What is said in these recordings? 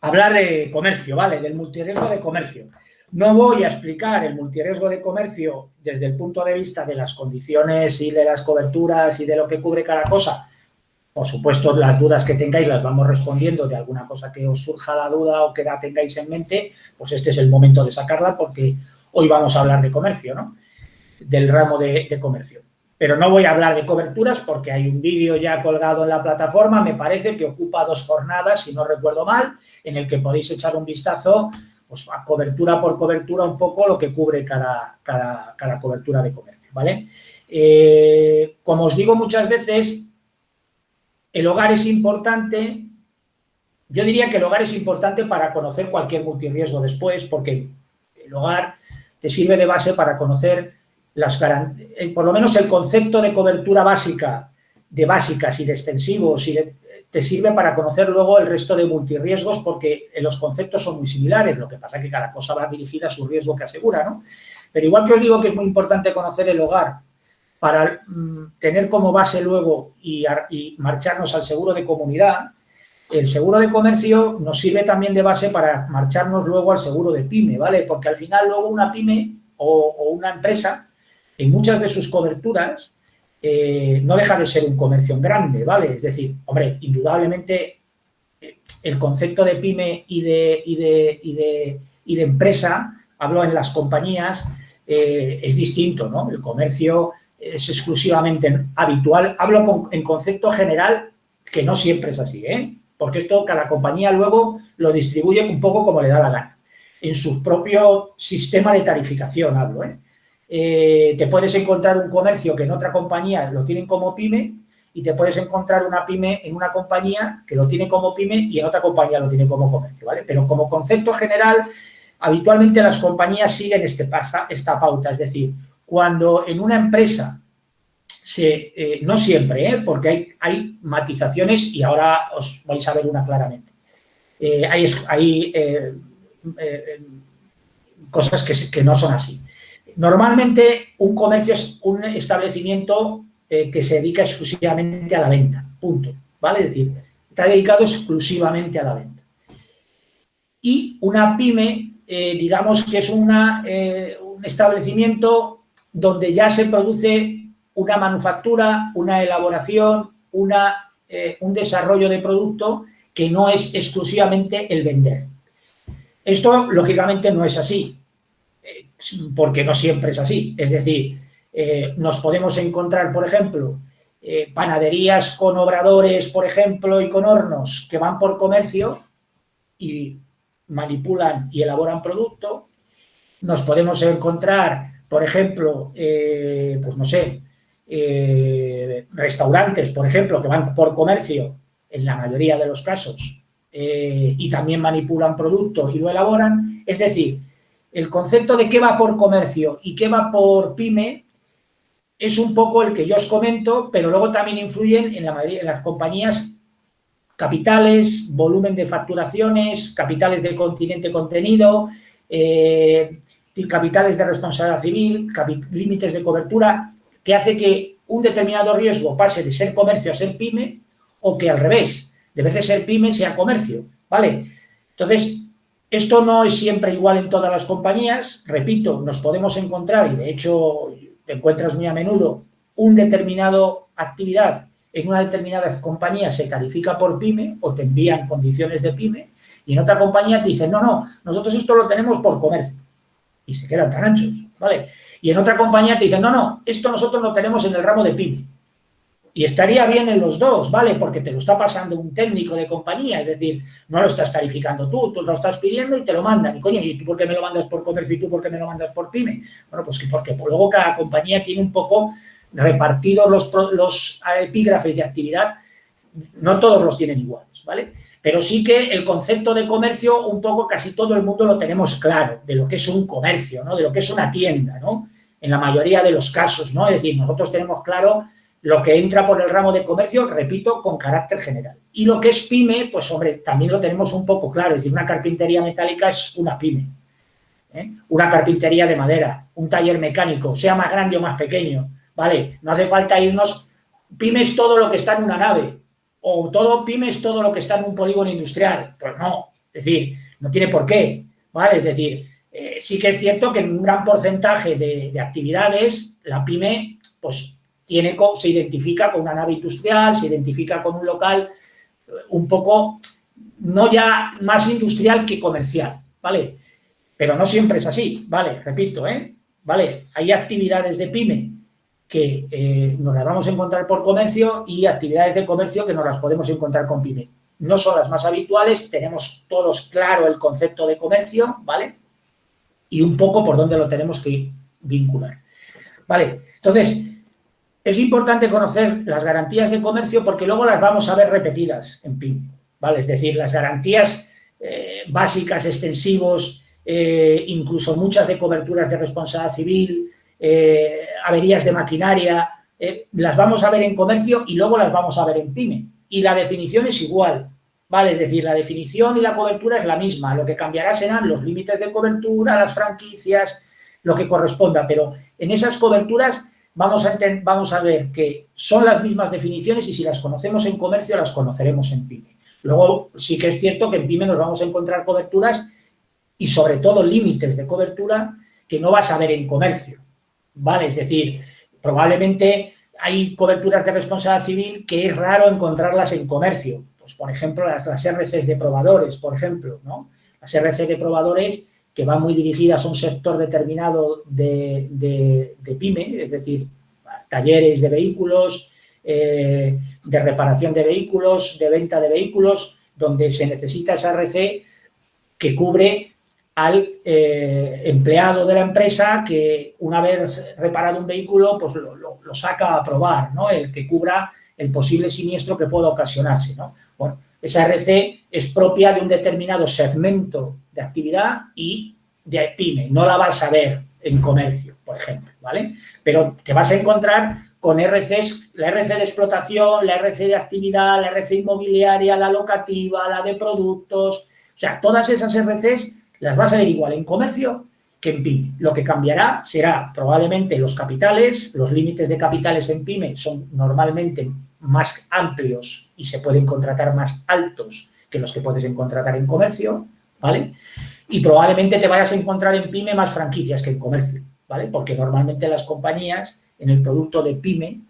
hablar de comercio, ¿vale? Del multirriesgo de comercio. No voy a explicar el multirriesgo de comercio desde el punto de vista de las condiciones y de las coberturas y de lo que cubre cada cosa. Por supuesto, las dudas que tengáis las vamos respondiendo, de alguna cosa que os surja la duda o que la tengáis en mente, pues este es el momento de sacarla porque hoy vamos a hablar de comercio, ¿no? Del ramo de comercio. Pero no voy a hablar de coberturas porque hay un vídeo ya colgado en la plataforma, me parece que ocupa 2 jornadas, si no recuerdo mal, en el que podéis echar un vistazo, pues a cobertura por cobertura, un poco lo que cubre cada cobertura de comercio, ¿vale? Como os digo muchas veces, el hogar es importante. Yo diría que el hogar es importante para conocer cualquier multirriesgo después, porque el hogar te sirve de base para conocer por lo menos el concepto de cobertura básica, de básicas y de extensivos, te sirve para conocer luego el resto de multirriesgos, porque los conceptos son muy similares, lo que pasa es que cada cosa va dirigida a su riesgo que asegura, ¿no? Pero igual que os digo que es muy importante conocer el hogar para tener como base luego y marcharnos al seguro de comunidad, el seguro de comercio nos sirve también de base para marcharnos luego al seguro de pyme, ¿vale? Porque al final luego una pyme o una empresa, en muchas de sus coberturas, no deja de ser un comercio en grande, ¿vale? Es decir, hombre, indudablemente el concepto de pyme y de empresa, hablo en las compañías, es distinto, ¿no? El comercio es exclusivamente habitual. Hablo en concepto general, que no siempre es así, ¿eh? Porque esto cada compañía luego lo distribuye un poco como le da la gana. En su propio sistema de tarificación hablo, ¿eh? Te puedes encontrar un comercio que en otra compañía lo tienen como pyme y te puedes encontrar una pyme en una compañía que lo tiene como pyme y en otra compañía lo tiene como comercio, ¿vale? Pero como concepto general, habitualmente las compañías siguen esta pauta, es decir, cuando en una empresa no siempre, porque hay matizaciones y ahora os vais a ver una claramente. Hay cosas que no son así. Normalmente un comercio es un establecimiento que se dedica exclusivamente a la venta, punto, ¿vale? Es decir, está dedicado exclusivamente a la venta. Y una pyme, digamos que es un establecimiento donde ya se produce una manufactura, una elaboración, un desarrollo de producto que no es exclusivamente el vender. Esto, lógicamente, no es así, porque no siempre es así. Es decir, nos podemos encontrar, por ejemplo, panaderías con obradores, por ejemplo, y con hornos que van por comercio y manipulan y elaboran producto. Nos podemos encontrar, por ejemplo, pues no sé, restaurantes, por ejemplo, que van por comercio en la mayoría de los casos y también manipulan producto y lo elaboran. Es decir, el concepto de qué va por comercio y qué va por pyme es un poco el que yo os comento, pero luego también influyen en la mayoría de las compañías capitales, volumen de facturaciones, capitales de continente contenido, capitales de responsabilidad civil, límites de cobertura, que hace que un determinado riesgo pase de ser comercio a ser pyme o que al revés, de vez de ser pyme sea comercio, ¿vale? Entonces, esto no es siempre igual en todas las compañías. Repito, nos podemos encontrar, y de hecho te encuentras muy a menudo, una determinada actividad en una determinada compañía se califica por pyme o te envían condiciones de pyme y en otra compañía te dicen, no, nosotros esto lo tenemos por comercio. Y se quedan tan anchos, ¿vale? Y en otra compañía te dicen, no, esto nosotros lo tenemos en el ramo de pyme. Y estaría bien en los dos, ¿vale? Porque te lo está pasando un técnico de compañía, es decir, no lo estás tarificando tú lo estás pidiendo y te lo mandan. Y coño, ¿y tú por qué me lo mandas por comercio y tú por qué me lo mandas por pyme? Bueno, pues porque luego cada compañía tiene un poco repartidos los epígrafes de actividad, no todos los tienen iguales, ¿vale? Pero sí que el concepto de comercio, un poco casi todo el mundo lo tenemos claro, de lo que es un comercio, ¿no? De lo que es una tienda, ¿no? En la mayoría de los casos, ¿no? Es decir, nosotros tenemos claro lo que entra por el ramo de comercio, repito, con carácter general. Y lo que es pyme, pues, hombre, también lo tenemos un poco claro. Es decir, una carpintería metálica es una pyme. Una carpintería de madera, un taller mecánico, sea más grande o más pequeño, ¿vale? No hace falta irnos. Pyme es todo lo que está en una nave. O todo pyme es todo lo que está en un polígono industrial. Pues no, Es decir, no tiene por qué, ¿vale? Es decir, sí que es cierto que en un gran porcentaje de actividades la pyme pues se identifica con una nave industrial, se identifica con un local un poco, no ya más industrial que comercial, ¿vale? Pero no siempre es así, ¿vale? Repito, ¿vale? Hay actividades de pyme que nos las vamos a encontrar por comercio y actividades de comercio que nos las podemos encontrar con pyme. No son las más habituales, tenemos todos claro el concepto de comercio, ¿vale? Y un poco por dónde lo tenemos que vincular, ¿vale? Entonces, es importante conocer las garantías de comercio porque luego las vamos a ver repetidas en pyme, ¿vale? Es decir, las garantías básicas, extensivos, incluso muchas de coberturas de responsabilidad civil, averías de maquinaria, las vamos a ver en comercio y luego las vamos a ver en pyme. Y la definición es igual, ¿vale? Es decir, la definición y la cobertura es la misma. Lo que cambiará serán los límites de cobertura, las franquicias, lo que corresponda. Pero en esas coberturas vamos a ver que son las mismas definiciones y si las conocemos en comercio, las conoceremos en pyme. Luego, sí que es cierto que en pyme nos vamos a encontrar coberturas y sobre todo límites de cobertura que no vas a ver en comercio, ¿vale? Es decir, probablemente hay coberturas de responsabilidad civil que es raro encontrarlas en comercio. Pues, por ejemplo, las RCs de probadores, por ejemplo, ¿no? Las RCs de probadores que van muy dirigidas a un sector determinado de pyme, es decir, talleres de vehículos, de reparación de vehículos, de venta de vehículos, donde se necesita esa RC que cubre al empleado de la empresa que una vez reparado un vehículo pues lo saca a probar, ¿no? El que cubra el posible siniestro que pueda ocasionarse, ¿no? Bueno, esa RC es propia de un determinado segmento de actividad y de pyme, no la vas a ver en comercio, por ejemplo, ¿vale? Pero te vas a encontrar con RCs, la RC de explotación, la RC de actividad, la RC inmobiliaria, la locativa, la de productos, o sea, todas esas RCs las vas a ver igual en comercio que en pyme. Lo que cambiará será probablemente los capitales, los límites de capitales en pyme son normalmente más amplios y se pueden contratar más altos que los que puedes contratar en comercio, ¿vale? Y probablemente te vayas a encontrar en pyme más franquicias que en comercio, ¿vale? Porque normalmente las compañías en el producto de pyme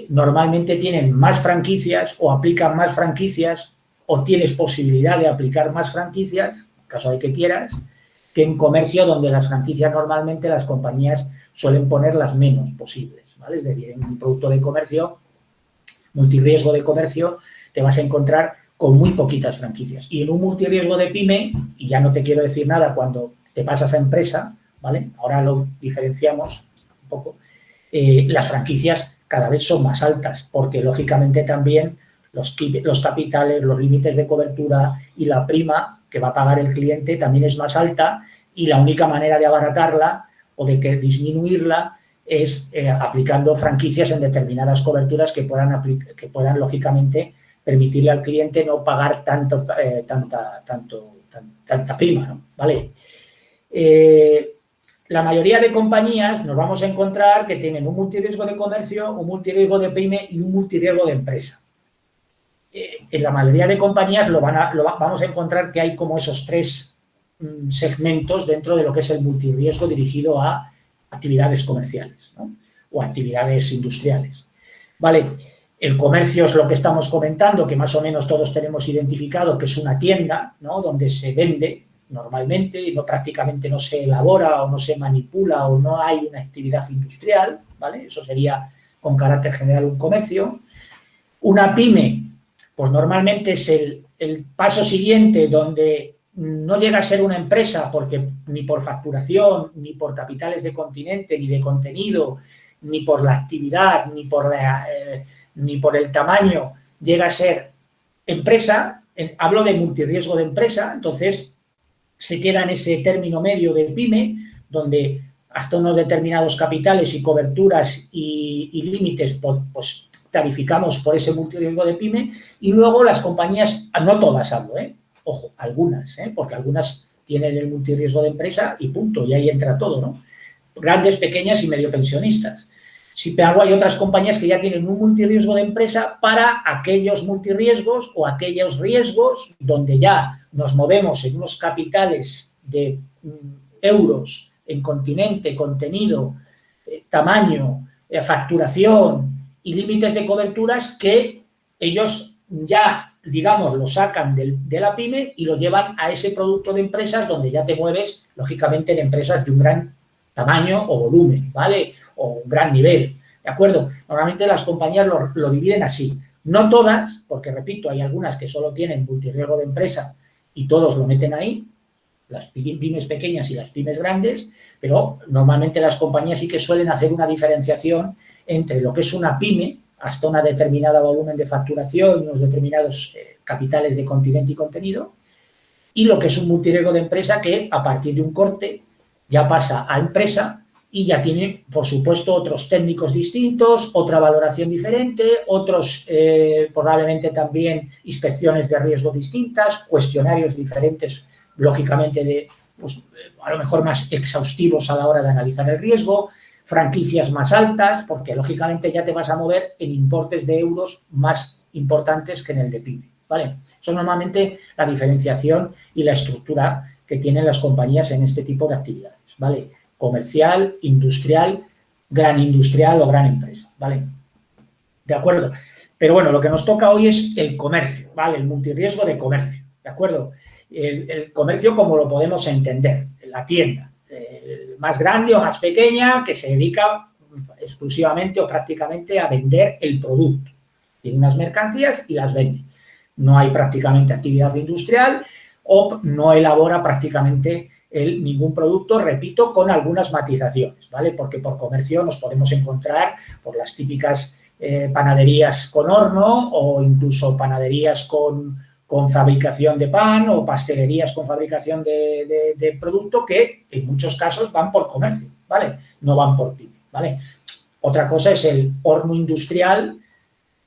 normalmente tienen más franquicias o aplican más franquicias o tienes posibilidad de aplicar más franquicias, en caso de que quieras, que en comercio donde las franquicias normalmente las compañías suelen poner las menos posibles, ¿vale? Es decir, en un producto de comercio, multirriesgo de comercio, te vas a encontrar con muy poquitas franquicias. Y en un multirriesgo de pyme, y ya no te quiero decir nada cuando te pasas a empresa, ¿vale? Ahora lo diferenciamos un poco. Las franquicias cada vez son más altas, porque lógicamente también los capitales, los límites de cobertura y la prima que va a pagar el cliente también es más alta y la única manera de abaratarla o de disminuirla es aplicando franquicias en determinadas coberturas que puedan lógicamente permitirle al cliente no pagar tanta prima, ¿no? ¿Vale? La mayoría de compañías nos vamos a encontrar que tienen un multirriesgo de comercio, un multirriesgo de pyme y un multirriesgo de empresa. En la mayoría de compañías vamos a encontrar que hay como esos tres segmentos dentro de lo que es el multirriesgo dirigido a actividades comerciales, ¿no? O actividades industriales. Vale, el comercio es lo que estamos comentando, que más o menos todos tenemos identificado, que es una tienda, ¿no? Donde se vende normalmente y prácticamente no se elabora o no se manipula o no hay una actividad industrial, ¿vale? Eso sería con carácter general un comercio. Una pyme, pues normalmente es el paso siguiente donde no llega a ser una empresa porque ni por facturación, ni por capitales de continente, ni de contenido, ni por la actividad, ni por el tamaño llega a ser empresa. Hablo de multirriesgo de empresa, entonces se queda en ese término medio de pyme, donde hasta unos determinados capitales y coberturas y límites, pues tarificamos por ese multirriesgo de pyme, y luego las compañías, no todas hablo, ojo, algunas, porque algunas tienen el multirriesgo de empresa y punto, y ahí entra todo, ¿no? Grandes, pequeñas y medio pensionistas. Sin embargo, hay otras compañías que ya tienen un multirriesgo de empresa para aquellos multirriesgos o aquellos riesgos donde ya nos movemos en unos capitales de euros en continente, contenido, tamaño, facturación y límites de coberturas que ellos ya, digamos, lo sacan de la pyme y lo llevan a ese producto de empresas donde ya te mueves, lógicamente, en empresas de un gran tamaño o volumen, ¿vale? O un gran nivel, ¿de acuerdo? Normalmente las compañías lo dividen así. No todas, porque, repito, hay algunas que solo tienen multirriesgo de empresa y todos lo meten ahí, las pymes pequeñas y las pymes grandes, pero normalmente las compañías sí que suelen hacer una diferenciación entre lo que es una pyme, hasta una determinada volumen de facturación y unos determinados capitales de continente y contenido, y lo que es un multirriesgo de empresa que a partir de un corte ya pasa a empresa y ya tiene, por supuesto, otros técnicos distintos, otra valoración diferente, otros probablemente también inspecciones de riesgo distintas, cuestionarios diferentes, lógicamente, pues, a lo mejor más exhaustivos a la hora de analizar el riesgo, franquicias más altas, porque lógicamente ya te vas a mover en importes de euros más importantes que en el de pyme, ¿vale? Eso es normalmente la diferenciación y la estructura que tienen las compañías en este tipo de actividades, ¿vale? Comercial, industrial o gran empresa, ¿vale? De acuerdo. Pero bueno, lo que nos toca hoy es el comercio, ¿vale? El multirriesgo de comercio, ¿de acuerdo? El comercio como lo podemos entender, la tienda, más grande o más pequeña, que se dedica exclusivamente o prácticamente a vender el producto. Tiene unas mercancías y las vende. No hay prácticamente actividad industrial o no elabora prácticamente ningún producto, repito, con algunas matizaciones, ¿vale? Porque por comercio nos podemos encontrar por las típicas panaderías con horno o incluso panaderías con fabricación de pan o pastelerías con fabricación de producto que en muchos casos van por comercio, ¿vale? No van por pyme, ¿vale? Otra cosa es el horno industrial,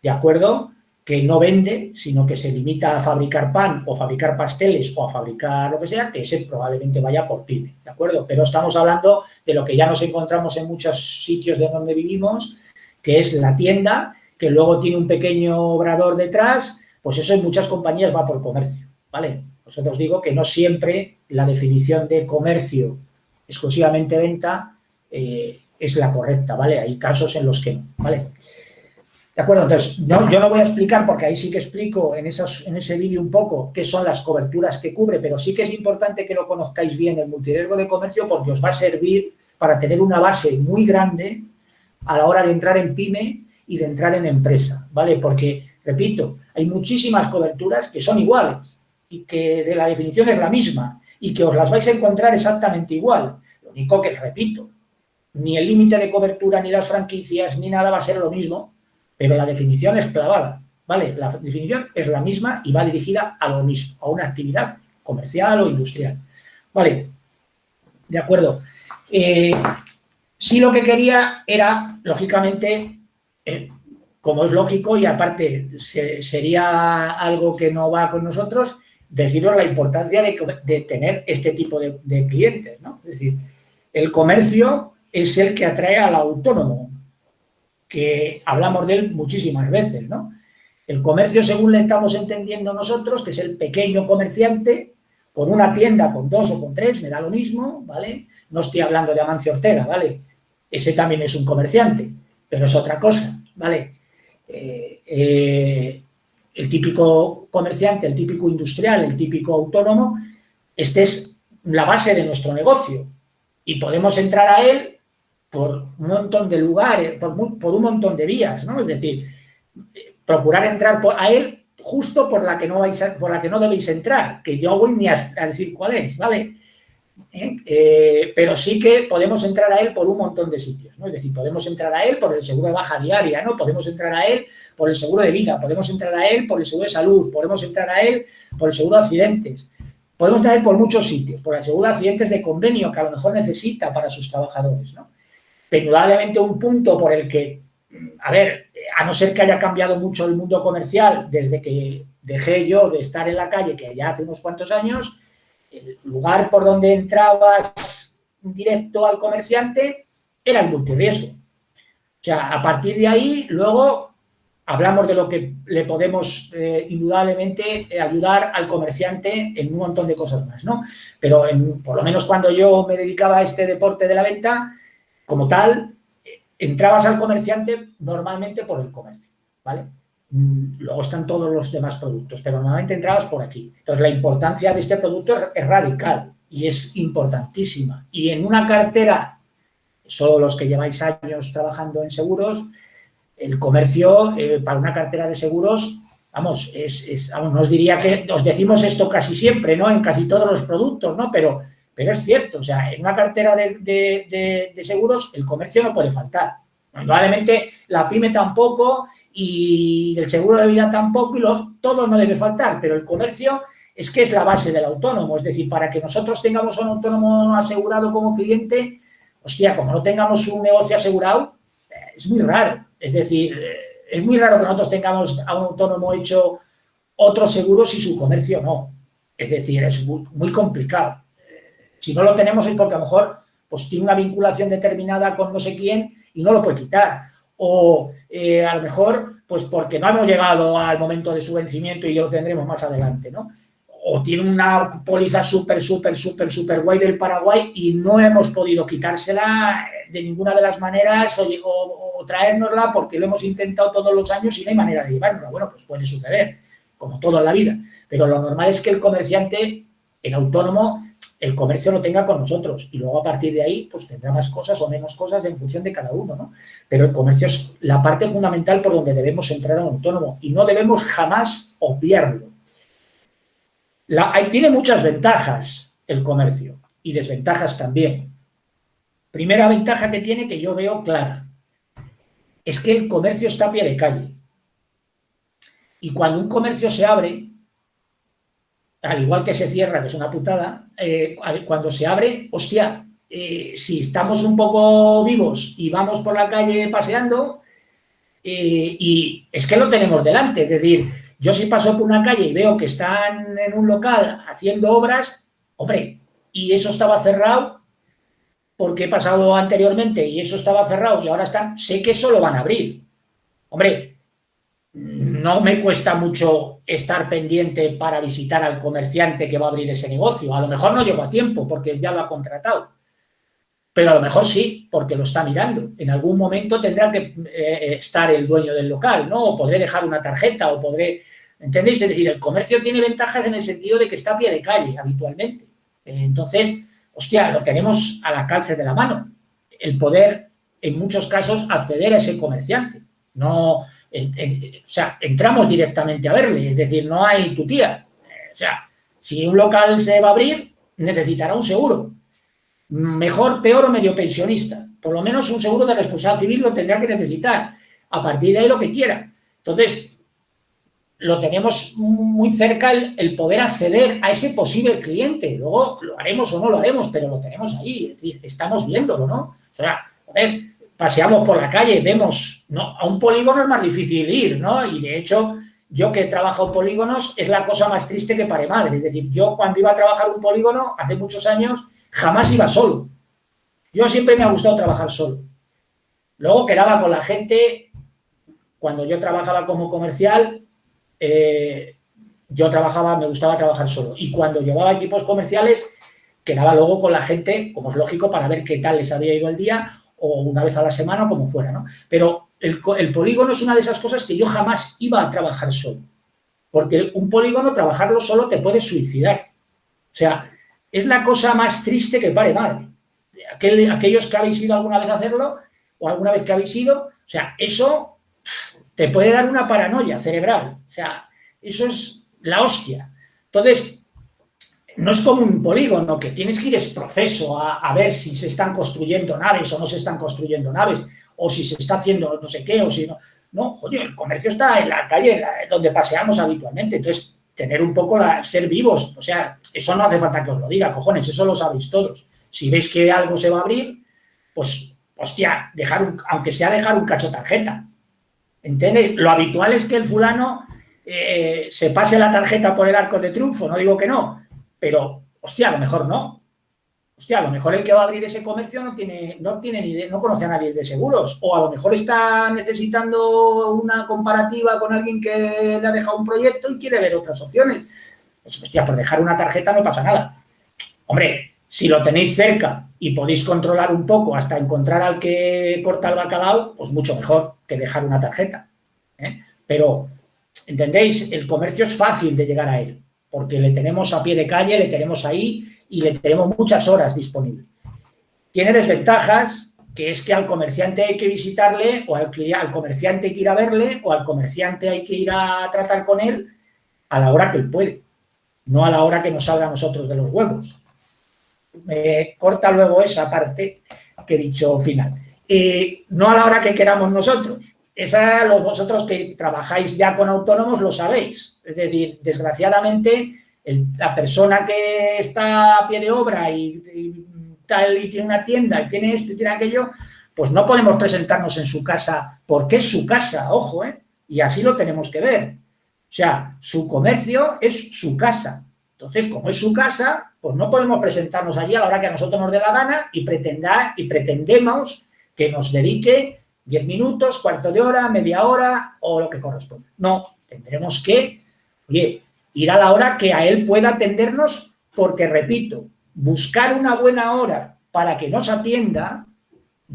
¿de acuerdo?, que no vende, sino que se limita a fabricar pan o fabricar pasteles o a fabricar lo que sea, que ese probablemente vaya por pyme, ¿de acuerdo? Pero estamos hablando de lo que ya nos encontramos en muchos sitios de donde vivimos, que es la tienda, que luego tiene un pequeño obrador detrás, pues eso en muchas compañías va por comercio, ¿vale? Vosotros digo que no siempre la definición de comercio exclusivamente venta es la correcta, ¿vale? Hay casos en los que no, ¿vale? ¿De acuerdo? Entonces, yo no voy a explicar, porque ahí sí que explico en ese vídeo un poco qué son las coberturas que cubre, pero sí que es importante que lo conozcáis bien, el multirriesgo de comercio, porque os va a servir para tener una base muy grande a la hora de entrar en pyme y de entrar en empresa, ¿vale? Porque, repito, hay muchísimas coberturas que son iguales y que de la definición es la misma y que os las vais a encontrar exactamente igual. Lo único que, repito, ni el límite de cobertura, ni las franquicias, ni nada va a ser lo mismo, pero la definición es clavada, ¿vale? La definición es la misma y va dirigida a lo mismo, a una actividad comercial o industrial, ¿vale? De acuerdo. Sí, lo que quería era, lógicamente, como es lógico y aparte sería algo que no va con nosotros, deciros la importancia de tener este tipo de clientes, ¿no? Es decir, el comercio es el que atrae al autónomo, que hablamos de él muchísimas veces, ¿no? El comercio, según le estamos entendiendo nosotros, que es el pequeño comerciante, con una tienda, con 2 o con 3, me da lo mismo, ¿vale? No estoy hablando de Amancio Ortega, ¿vale? Ese también es un comerciante, pero es otra cosa, ¿vale? El típico comerciante, el típico industrial, el típico autónomo, este es la base de nuestro negocio y podemos entrar a él por un montón de lugares, por un montón de vías, ¿no? Es decir, procurar entrar a él justo por la que no debéis entrar, que yo voy ni a decir cuál es, ¿vale? Pero sí que podemos entrar a él por un montón de sitios, ¿no? Es decir, podemos entrar a él por el seguro de baja diaria, ¿no? Podemos entrar a él por el seguro de vida, podemos entrar a él por el seguro de salud, podemos entrar a él por el seguro de accidentes, podemos entrar a él por muchos sitios, por el seguro de accidentes de convenio que a lo mejor necesita para sus trabajadores, ¿no? Indudablemente un punto por el que, a ver, a no ser que haya cambiado mucho el mundo comercial desde que dejé yo de estar en la calle, que ya hace unos cuantos años, el lugar por donde entrabas directo al comerciante era el multirriesgo. O sea, a partir de ahí, luego hablamos de lo que le podemos indudablemente ayudar al comerciante en un montón de cosas más, ¿no? Pero por lo menos cuando yo me dedicaba a este deporte de la venta, como tal, entrabas al comerciante normalmente por el comercio, ¿vale? Luego están todos los demás productos, pero normalmente entrabas por aquí. Entonces, la importancia de este producto es radical y es importantísima. Y en una cartera, solo los que lleváis años trabajando en seguros, el comercio para una cartera de seguros, vamos, vamos, no os diría que os decimos esto casi siempre, ¿no? En casi todos los productos, ¿no? Pero es cierto, o sea, en una cartera de seguros el comercio no puede faltar. Probablemente la pyme tampoco y el seguro de vida tampoco y todo no debe faltar, pero el comercio es que es la base del autónomo. Es decir, para que nosotros tengamos un autónomo asegurado como cliente, hostia, como no tengamos un negocio asegurado, es muy raro. Es decir, es muy raro que nosotros tengamos a un autónomo hecho otros seguros y su comercio no. Es decir, es muy complicado. Si no lo tenemos es porque a lo mejor pues, tiene una vinculación determinada con no sé quién y no lo puede quitar. O a lo mejor pues porque no hemos llegado al momento de su vencimiento y lo tendremos más adelante, ¿no? O tiene una póliza súper guay del Paraguay y no hemos podido quitársela de ninguna de las maneras o traérnosla porque lo hemos intentado todos los años y no hay manera de llevárnosla. Bueno, pues puede suceder, como todo en la vida. Pero lo normal es que el comerciante, el autónomo, el comercio lo tenga con nosotros y luego a partir de ahí pues tendrá más cosas o menos cosas en función de cada uno, ¿no? Pero el comercio es la parte fundamental por donde debemos entrar a un autónomo y no debemos jamás obviarlo. Tiene muchas ventajas el comercio y desventajas también. Primera ventaja que tiene, que yo veo clara, es que el comercio está a pie de calle. Y cuando un comercio se abre, al igual que se cierra, que es una putada, cuando se abre, hostia, si estamos un poco vivos y vamos por la calle paseando, y es que lo tenemos delante, es decir, yo si paso por una calle y veo que están en un local haciendo obras, hombre, y eso estaba cerrado porque he pasado anteriormente y eso estaba cerrado y ahora están, sé que eso lo van a abrir. Hombre, no me cuesta mucho estar pendiente para visitar al comerciante que va a abrir ese negocio. A lo mejor no llego a tiempo porque ya lo ha contratado, pero a lo mejor sí, porque lo está mirando. En algún momento tendrá que estar el dueño del local, ¿no? O podré dejar una tarjeta o podré... ¿Entendéis? Es decir, el comercio tiene ventajas en el sentido de que está a pie de calle habitualmente. Entonces, hostia, lo tenemos al alcance de la mano. El poder, en muchos casos, acceder a ese comerciante. No... o sea, entramos directamente a verle, es decir, no hay tu tía. O sea, si un local se va a abrir, necesitará un seguro. Mejor, peor o medio pensionista. Por lo menos un seguro de responsabilidad civil lo tendrá que necesitar. A partir de ahí lo que quiera. Entonces, lo tenemos muy cerca el poder acceder a ese posible cliente. Luego lo haremos o no lo haremos, pero lo tenemos ahí. Es decir, estamos viéndolo, ¿no? O sea, a ver, paseamos por la calle, vemos, ¿no? A un polígono es más difícil ir, ¿no? Y de hecho, yo que he trabajado en polígonos es la cosa más triste que pare madre. Es decir, yo cuando iba a trabajar un polígono, hace muchos años, jamás iba solo. Yo siempre me ha gustado trabajar solo. Luego quedaba con la gente, cuando yo trabajaba como comercial, me gustaba trabajar solo. Y cuando llevaba equipos comerciales, quedaba luego con la gente, como es lógico, para ver qué tal les había ido el día o una vez a la semana o como fuera, ¿no? Pero el polígono es una de esas cosas que yo jamás iba a trabajar solo. Porque un polígono, trabajarlo solo te puede suicidar. O sea, es la cosa más triste que pare madre. Aquellos que habéis ido alguna vez a hacerlo o alguna vez que habéis ido, o sea, eso te puede dar una paranoia cerebral. O sea, eso es la hostia. Entonces, no es como un polígono que tienes que ir profeso a ver si se están construyendo naves o no se están construyendo naves, o si se está haciendo no sé qué, o si no. No, joder, el comercio está en la calle donde paseamos habitualmente. Entonces, tener un poco ser vivos, o sea, eso no hace falta que os lo diga, cojones, eso lo sabéis todos. Si veis que algo se va a abrir, pues, hostia, aunque sea dejar un cacho tarjeta. ¿Entiendes? Lo habitual es que el fulano se pase la tarjeta por el arco de triunfo, no digo que no, pero, hostia, a lo mejor no. Hostia, a lo mejor el que va a abrir ese comercio no conoce a nadie de seguros, o a lo mejor está necesitando una comparativa con alguien que le ha dejado un proyecto y quiere ver otras opciones. Pues, hostia, por dejar una tarjeta no pasa nada. Hombre, si lo tenéis cerca y podéis controlar un poco hasta encontrar al que corta el bacalao, pues mucho mejor que dejar una tarjeta. Pero, ¿entendéis? El comercio es fácil de llegar a él, porque le tenemos a pie de calle, le tenemos ahí y le tenemos muchas horas disponibles. Tiene desventajas, que es que al comerciante hay que visitarle, o al comerciante hay que ir a verle, o al comerciante hay que ir a tratar con él a la hora que él puede, no a la hora que nos salga a nosotros de los huevos. Me corta luego esa parte que he dicho final. No a la hora que queramos nosotros. Esa, vosotros que trabajáis ya con autónomos lo sabéis. Es decir, desgraciadamente, la persona que está a pie de obra y tiene una tienda y tiene esto y tiene aquello, pues no podemos presentarnos en su casa porque es su casa, ojo, y así lo tenemos que ver. O sea, su comercio es su casa. Entonces, como es su casa, pues no podemos presentarnos allí a la hora que a nosotros nos dé la gana y pretendemos que nos dedique 10 minutos, cuarto de hora, media hora o lo que corresponda. No, tendremos que, oye, ir a la hora que a él pueda atendernos porque, repito, buscar una buena hora para que nos atienda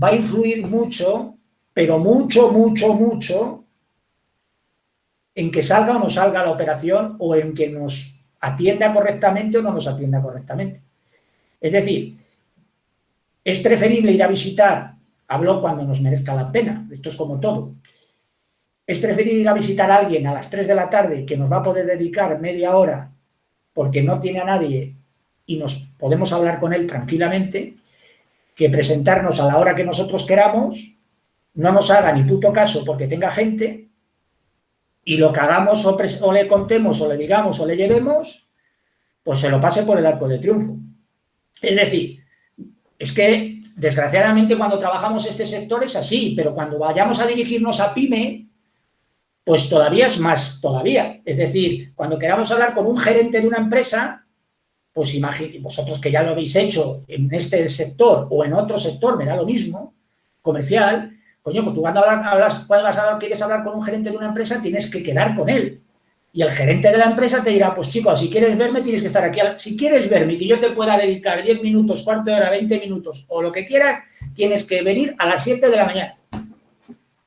va a influir mucho, pero mucho, mucho, mucho, en que salga o no salga la operación o en que nos atienda correctamente o no nos atienda correctamente. Es decir, es preferible ir a visitar, hablo cuando nos merezca la pena, esto es como todo, es preferible ir a visitar a alguien a las 3 de la tarde que nos va a poder dedicar media hora porque no tiene a nadie y nos podemos hablar con él tranquilamente, que presentarnos a la hora que nosotros queramos, no nos haga ni puto caso porque tenga gente y lo que hagamos o le contemos o le digamos o le llevemos, pues se lo pase por el arco de triunfo. Es decir, es que desgraciadamente cuando trabajamos este sector es así, pero cuando vayamos a dirigirnos a PYME, pues todavía es más todavía. Es decir, cuando queramos hablar con un gerente de una empresa, pues vosotros que ya lo habéis hecho en este sector o en otro sector, me da lo mismo, comercial, coño, pues tú cuando quieres hablar con un gerente de una empresa tienes que quedar con él. Y el gerente de la empresa te dirá, pues chico, si quieres verme tienes que estar aquí. Si quieres verme y que yo te pueda dedicar 10 minutos, cuarto de hora, 20 minutos o lo que quieras, tienes que venir a las 7 de la mañana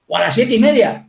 o a las 7:30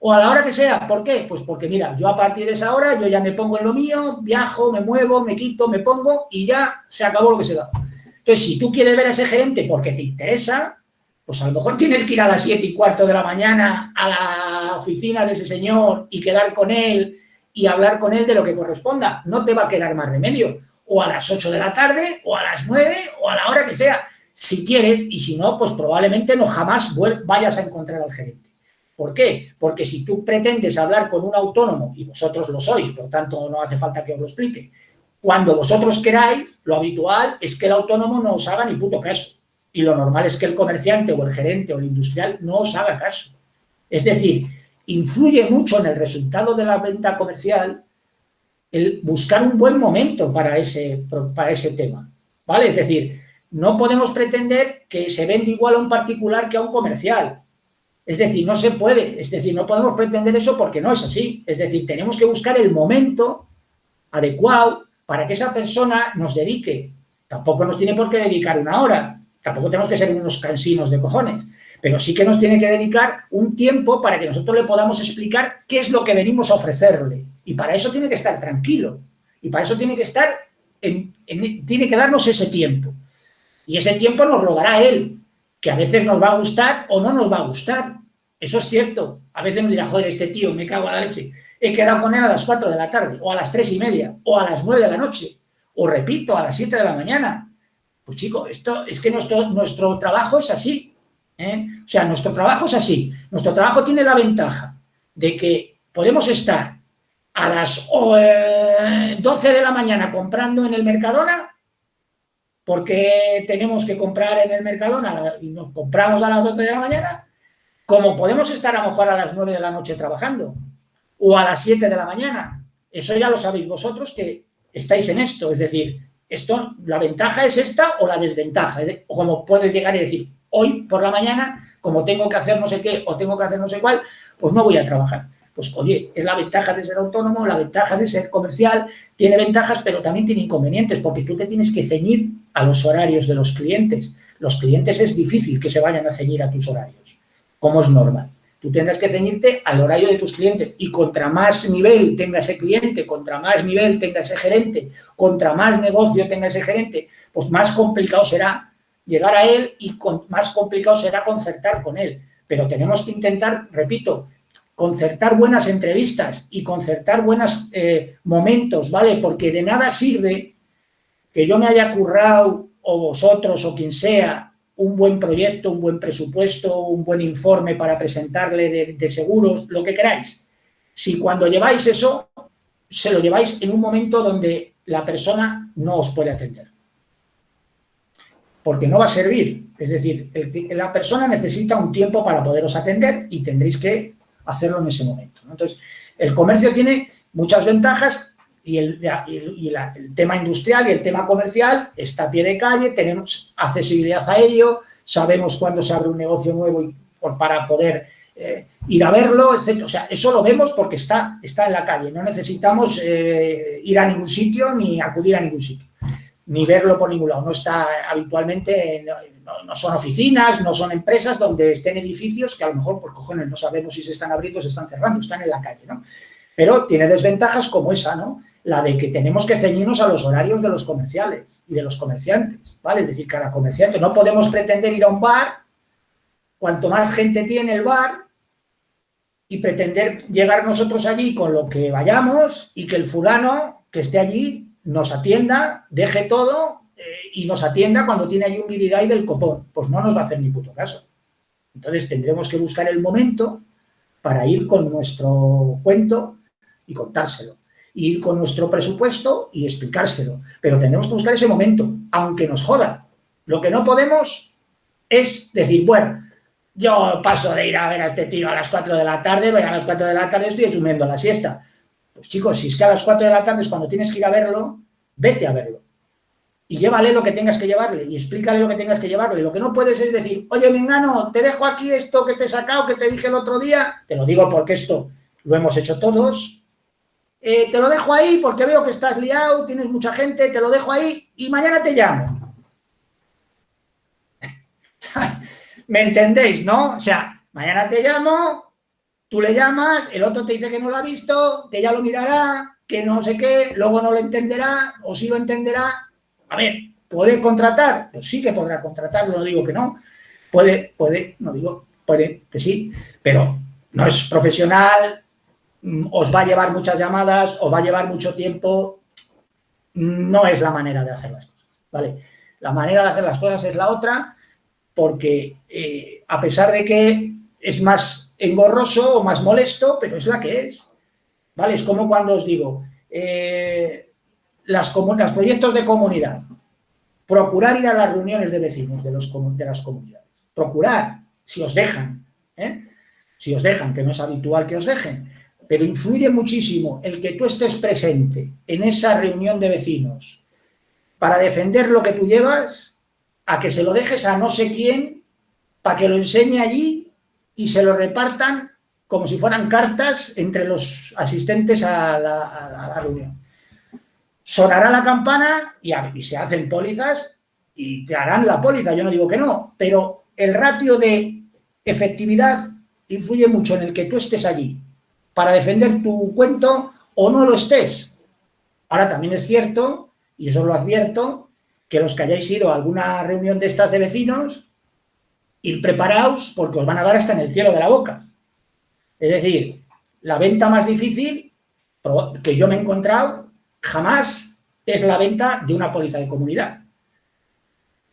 o a la hora que sea. ¿Por qué? Pues porque mira, yo a partir de esa hora yo ya me pongo en lo mío, viajo, me muevo, me quito, me pongo y ya se acabó lo que se da. Entonces, si tú quieres ver a ese gerente porque te interesa, pues a lo mejor tienes que ir a las 7:15 de la mañana a la oficina de ese señor y quedar con él y hablar con él de lo que corresponda. No te va a quedar más remedio. O a las 8 de la tarde, o a las 9, o a la hora que sea, si quieres, y si no, pues probablemente no jamás vayas a encontrar al gerente. ¿Por qué? Porque si tú pretendes hablar con un autónomo, y vosotros lo sois, por tanto no hace falta que os lo explique, cuando vosotros queráis, lo habitual es que el autónomo no os haga ni puto caso. Y lo normal es que el comerciante o el gerente o el industrial no os haga caso. Es decir, influye mucho en el resultado de la venta comercial el buscar un buen momento para ese tema, ¿vale? Es decir, no podemos pretender que se venda igual a un particular que a un comercial. Es decir, no se puede. Es decir, no podemos pretender eso porque no es así. Es decir, tenemos que buscar el momento adecuado para que esa persona nos dedique. Tampoco nos tiene por qué dedicar una hora. Tampoco tenemos que ser unos cansinos de cojones. Pero sí que nos tiene que dedicar un tiempo para que nosotros le podamos explicar qué es lo que venimos a ofrecerle. Y para eso tiene que estar tranquilo. Y para eso tiene que estar, tiene que darnos ese tiempo. Y ese tiempo nos lo dará él, que a veces nos va a gustar o no nos va a gustar. Eso es cierto. A veces me dirá, joder, este tío, me cago en la leche. He quedado con él a las 4 de la tarde, o a las 3:30, o a las 9 de la noche, o repito, a las 7 de la mañana. Pues chico, esto es que nuestro trabajo es así. O sea, nuestro trabajo es así. Nuestro trabajo tiene la ventaja de que podemos estar a las 12 de la mañana comprando en el Mercadona, porque tenemos que comprar en el Mercadona y nos compramos a las 12 de la mañana, como podemos estar a lo mejor a las 9 de la noche trabajando o a las 7 de la mañana. Eso ya lo sabéis vosotros que estáis en esto. Es decir, esto, la ventaja es esta o la desventaja. O como puedes llegar y decir, hoy por la mañana, como tengo que hacer no sé qué o tengo que hacer no sé cuál, pues no voy a trabajar. Pues, oye, es la ventaja de ser autónomo, la ventaja de ser comercial, tiene ventajas, pero también tiene inconvenientes, porque tú te tienes que ceñir a los horarios de los clientes. Los clientes es difícil que se vayan a ceñir a tus horarios, como es normal. Tú tendrás que ceñirte al horario de tus clientes y contra más nivel tenga ese cliente, contra más nivel tenga ese gerente, contra más negocio tenga ese gerente, pues más complicado será llegar a él y más complicado será concertar con él. Pero tenemos que intentar, repito, concertar buenas entrevistas y concertar buenos momentos, ¿vale? Porque de nada sirve que yo me haya currado, o vosotros, o quien sea, un buen proyecto, un buen presupuesto, un buen informe para presentarle de seguros, lo que queráis. Si cuando lleváis eso, se lo lleváis en un momento donde la persona no os puede atender. Porque no va a servir. Es decir, la persona necesita un tiempo para poderos atender y tendréis que hacerlo en ese momento, ¿no? Entonces, el comercio tiene muchas ventajas y el tema industrial y el tema comercial está a pie de calle, tenemos accesibilidad a ello, sabemos cuándo se abre un negocio nuevo para poder ir a verlo, etc. O sea, eso lo vemos porque está en la calle, no necesitamos ir a ningún sitio ni acudir a ningún sitio, ni verlo por ningún lado. No está habitualmente, no son oficinas, no son empresas donde estén edificios que a lo mejor, por cojones, no sabemos si se están abriendo o se están cerrando, están en la calle, ¿no? Pero tiene desventajas como esa, ¿no? La de que tenemos que ceñirnos a los horarios de los comerciales y de los comerciantes, ¿vale? Es decir, cada comerciante, no podemos pretender ir a un bar, cuanto más gente tiene el bar, y pretender llegar nosotros allí con lo que vayamos y que el fulano que esté allí nos atienda, deje todo y nos atienda cuando tiene allí un guirigay del copón. Pues no nos va a hacer ni puto caso. Entonces tendremos que buscar el momento para ir con nuestro cuento y contárselo. Ir con nuestro presupuesto y explicárselo. Pero tenemos que buscar ese momento, aunque nos joda. Lo que no podemos es decir, bueno, yo paso de ir a ver a este tío a las 4 de la tarde, voy a las 4 de la tarde estoy durmiendo la siesta. Pues chicos, si es que a las 4 de la tarde es cuando tienes que ir a verlo, vete a verlo. Y llévale lo que tengas que llevarle y explícale lo que tengas que llevarle. Lo que no puedes es decir, oye, mi enano, te dejo aquí esto que te he sacado, que te dije el otro día. Te lo digo porque esto lo hemos hecho todos. Te lo dejo ahí porque veo que estás liado, tienes mucha gente, te lo dejo ahí y mañana te llamo. ¿Me entendéis, no? O sea, mañana te llamo, tú le llamas, el otro te dice que no lo ha visto, que ya lo mirará, que no sé qué, luego no lo entenderá o sí lo entenderá. A ver, ¿puede contratar? Pues sí que podrá contratar, no digo que no. Puede, no digo, puede que sí, pero no es profesional, os va a llevar muchas llamadas, os va a llevar mucho tiempo, no es la manera de hacer las cosas, ¿vale? La manera de hacer las cosas es la otra, porque a pesar de que es más engorroso o más molesto, pero es la que es, ¿vale? Es como cuando os digo, los proyectos de comunidad, procurar ir a las reuniones de vecinos de las comunidades, procurar, si os dejan, si os dejan, que no es habitual que os dejen, pero influye muchísimo el que tú estés presente en esa reunión de vecinos para defender lo que tú llevas, a que se lo dejes a no sé quién para que lo enseñe allí y se lo repartan como si fueran cartas entre los asistentes a la reunión. Sonará la campana y se hacen pólizas y te harán la póliza, yo no digo que no, pero el ratio de efectividad influye mucho en el que tú estés allí para defender tu cuento o no lo estés. Ahora también es cierto, y eso lo advierto, que los que hayáis ido a alguna reunión de estas de vecinos, ir preparaos porque os van a dar hasta en el cielo de la boca. Es decir, la venta más difícil que yo me he encontrado jamás es la venta de una póliza de comunidad.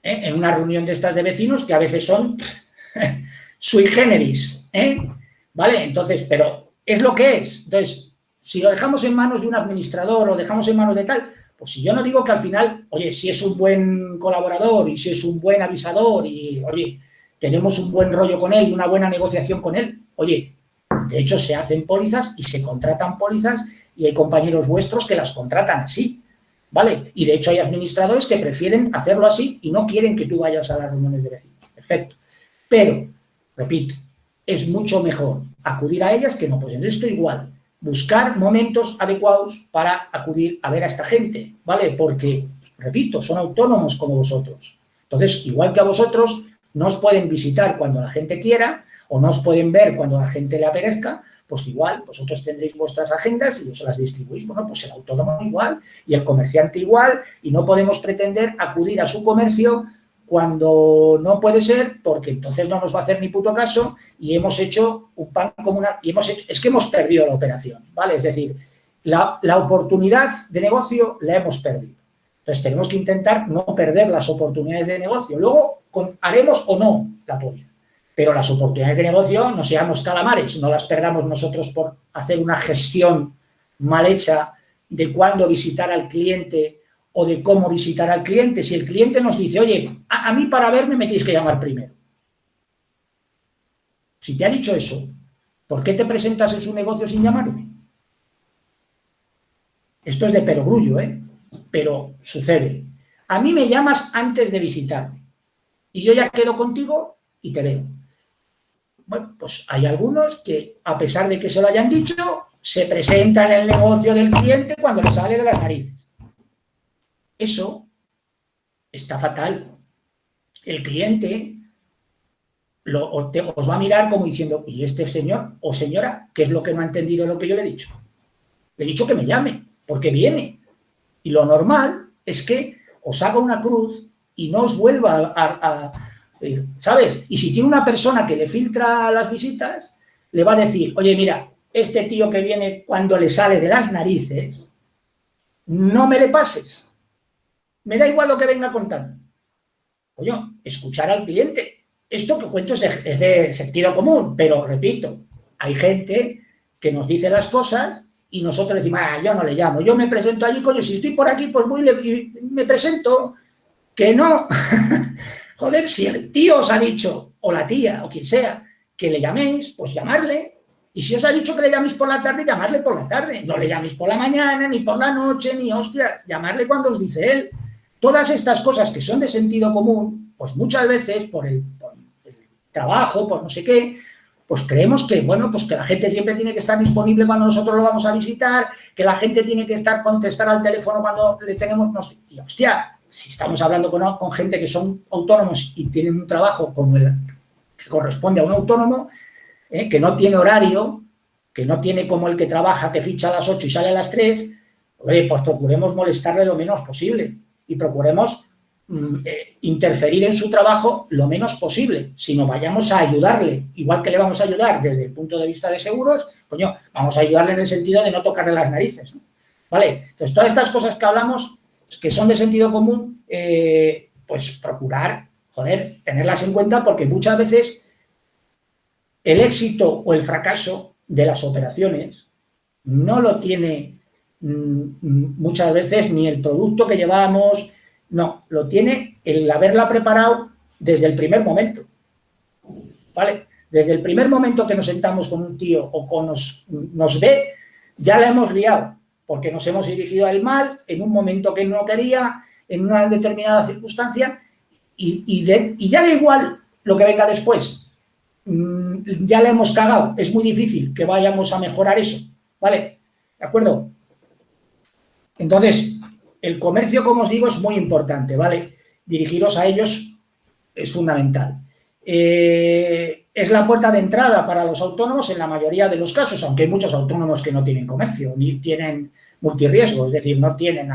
En una reunión de estas de vecinos que a veces son sui generis, ¿vale? Entonces, pero es lo que es. Entonces, si lo dejamos en manos de un administrador o dejamos en manos de tal, pues si yo no digo que al final, oye, si es un buen colaborador y si es un buen avisador y, oye, tenemos un buen rollo con él y una buena negociación con él, oye, de hecho se hacen pólizas y se contratan pólizas y hay compañeros vuestros que las contratan así. ¿vale? Y de hecho hay administradores que prefieren hacerlo así y no quieren que tú vayas a las reuniones de vecinos. Perfecto. Pero, repito, es mucho mejor acudir a ellas que no. Pues en esto igual, buscar momentos adecuados para acudir a ver a esta gente, ¿vale? Porque, repito, son autónomos como vosotros. Entonces, igual que a vosotros, no os pueden visitar cuando la gente quiera o no os pueden ver cuando a la gente le apetezca, pues igual, vosotros tendréis vuestras agendas y os las distribuís. Bueno, pues el autónomo igual y el comerciante igual, y no podemos pretender acudir a su comercio cuando no puede ser, porque entonces no nos va a hacer ni puto caso y hemos hecho un pan como una... es que hemos perdido la operación, ¿vale? Es decir, la oportunidad de negocio la hemos perdido. Entonces tenemos que intentar no perder las oportunidades de negocio. Luego haremos o no la póliza. Pero las oportunidades de negocio no seamos calamares, no las perdamos nosotros por hacer una gestión mal hecha de cuándo visitar al cliente o de cómo visitar al cliente. Si el cliente nos dice, oye, a mí para verme me tienes que llamar primero. Si te ha dicho eso, ¿por qué te presentas en su negocio sin llamarme? Esto es de perogrullo, ¿eh? Pero sucede. A mí me llamas antes de visitarme y yo ya quedo contigo y te veo. Bueno, pues hay algunos que, a pesar de que se lo hayan dicho, se presentan en el negocio del cliente cuando le sale de las narices. Eso está fatal. El cliente os va a mirar como diciendo, ¿y este señor o señora qué es lo que no ha entendido lo que yo le he dicho? Le he dicho que me llame, porque viene. Y lo normal es que os haga una cruz y no os vuelva ¿sabes? Y si tiene una persona que le filtra las visitas, le va a decir, oye, mira, este tío que viene cuando le sale de las narices, no me le pases. Me da igual lo que venga contando. Oye, escuchar al cliente. Esto que cuento es de sentido común, pero repito, hay gente que nos dice las cosas y nosotros decimos, yo no le llamo, yo me presento allí, coño, si estoy por aquí, pues me presento, que no. Joder, si el tío os ha dicho, o la tía, o quien sea, que le llaméis, pues llamarle. Y si os ha dicho que le llaméis por la tarde, llamarle por la tarde. No le llaméis por la mañana, ni por la noche, ni hostias, llamarle cuando os dice él. Todas estas cosas que son de sentido común, pues muchas veces por el trabajo, por no sé qué, pues creemos que, bueno, pues que la gente siempre tiene que estar disponible cuando nosotros lo vamos a visitar, que la gente tiene que contestar al teléfono cuando le tenemos... Y hostia, si estamos hablando con gente que son autónomos y tienen un trabajo como el que corresponde a un autónomo, que no tiene horario, que no tiene como el que trabaja, que ficha a las 8 y sale a las 3, pues procuremos molestarle lo menos posible y procuremos interferir en su trabajo lo menos posible, sino vayamos a ayudarle, igual que le vamos a ayudar desde el punto de vista de seguros, coño, vamos a ayudarle en el sentido de no tocarle las narices, ¿no? ¿Vale? Entonces, todas estas cosas que hablamos, que son de sentido común, pues procurar, joder, tenerlas en cuenta, porque muchas veces el éxito o el fracaso de las operaciones no lo tiene muchas veces ni el producto que llevamos, no, lo tiene el haberla preparado desde el primer momento, ¿vale? Desde el primer momento que nos sentamos con un tío o nos ve, ya la hemos liado, porque nos hemos dirigido a él mal, en un momento que no quería, en una determinada circunstancia, y ya da igual lo que venga después. Ya le hemos cagado, es muy difícil que vayamos a mejorar eso, ¿vale? ¿De acuerdo? Entonces, el comercio, como os digo, es muy importante, ¿vale? Dirigiros a ellos es fundamental. Es la puerta de entrada para los autónomos en la mayoría de los casos, aunque hay muchos autónomos que no tienen comercio, ni tienen multirriesgo, es decir, no tienen